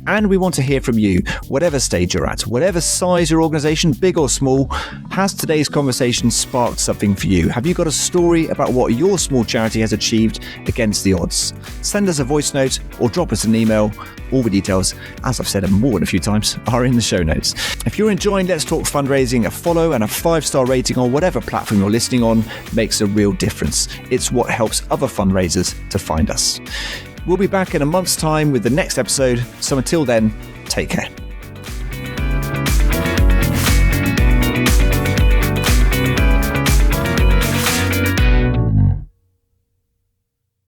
And we want to hear from you, whatever stage you're at, whatever size your organisation, big or small. Has today's conversation sparked something for you? Have you got a story about what your small charity has achieved against the odds? Send us a voice note or drop us an email. All the details, as I've said more than a few times, are in the show notes. If you're enjoying Let's Talk Fundraising, a follow and a 5-star rating on whatever platform you're listening on makes a real difference. It's what helps other fundraisers to find us. We'll be back in a month's time with the next episode. So until then, take care.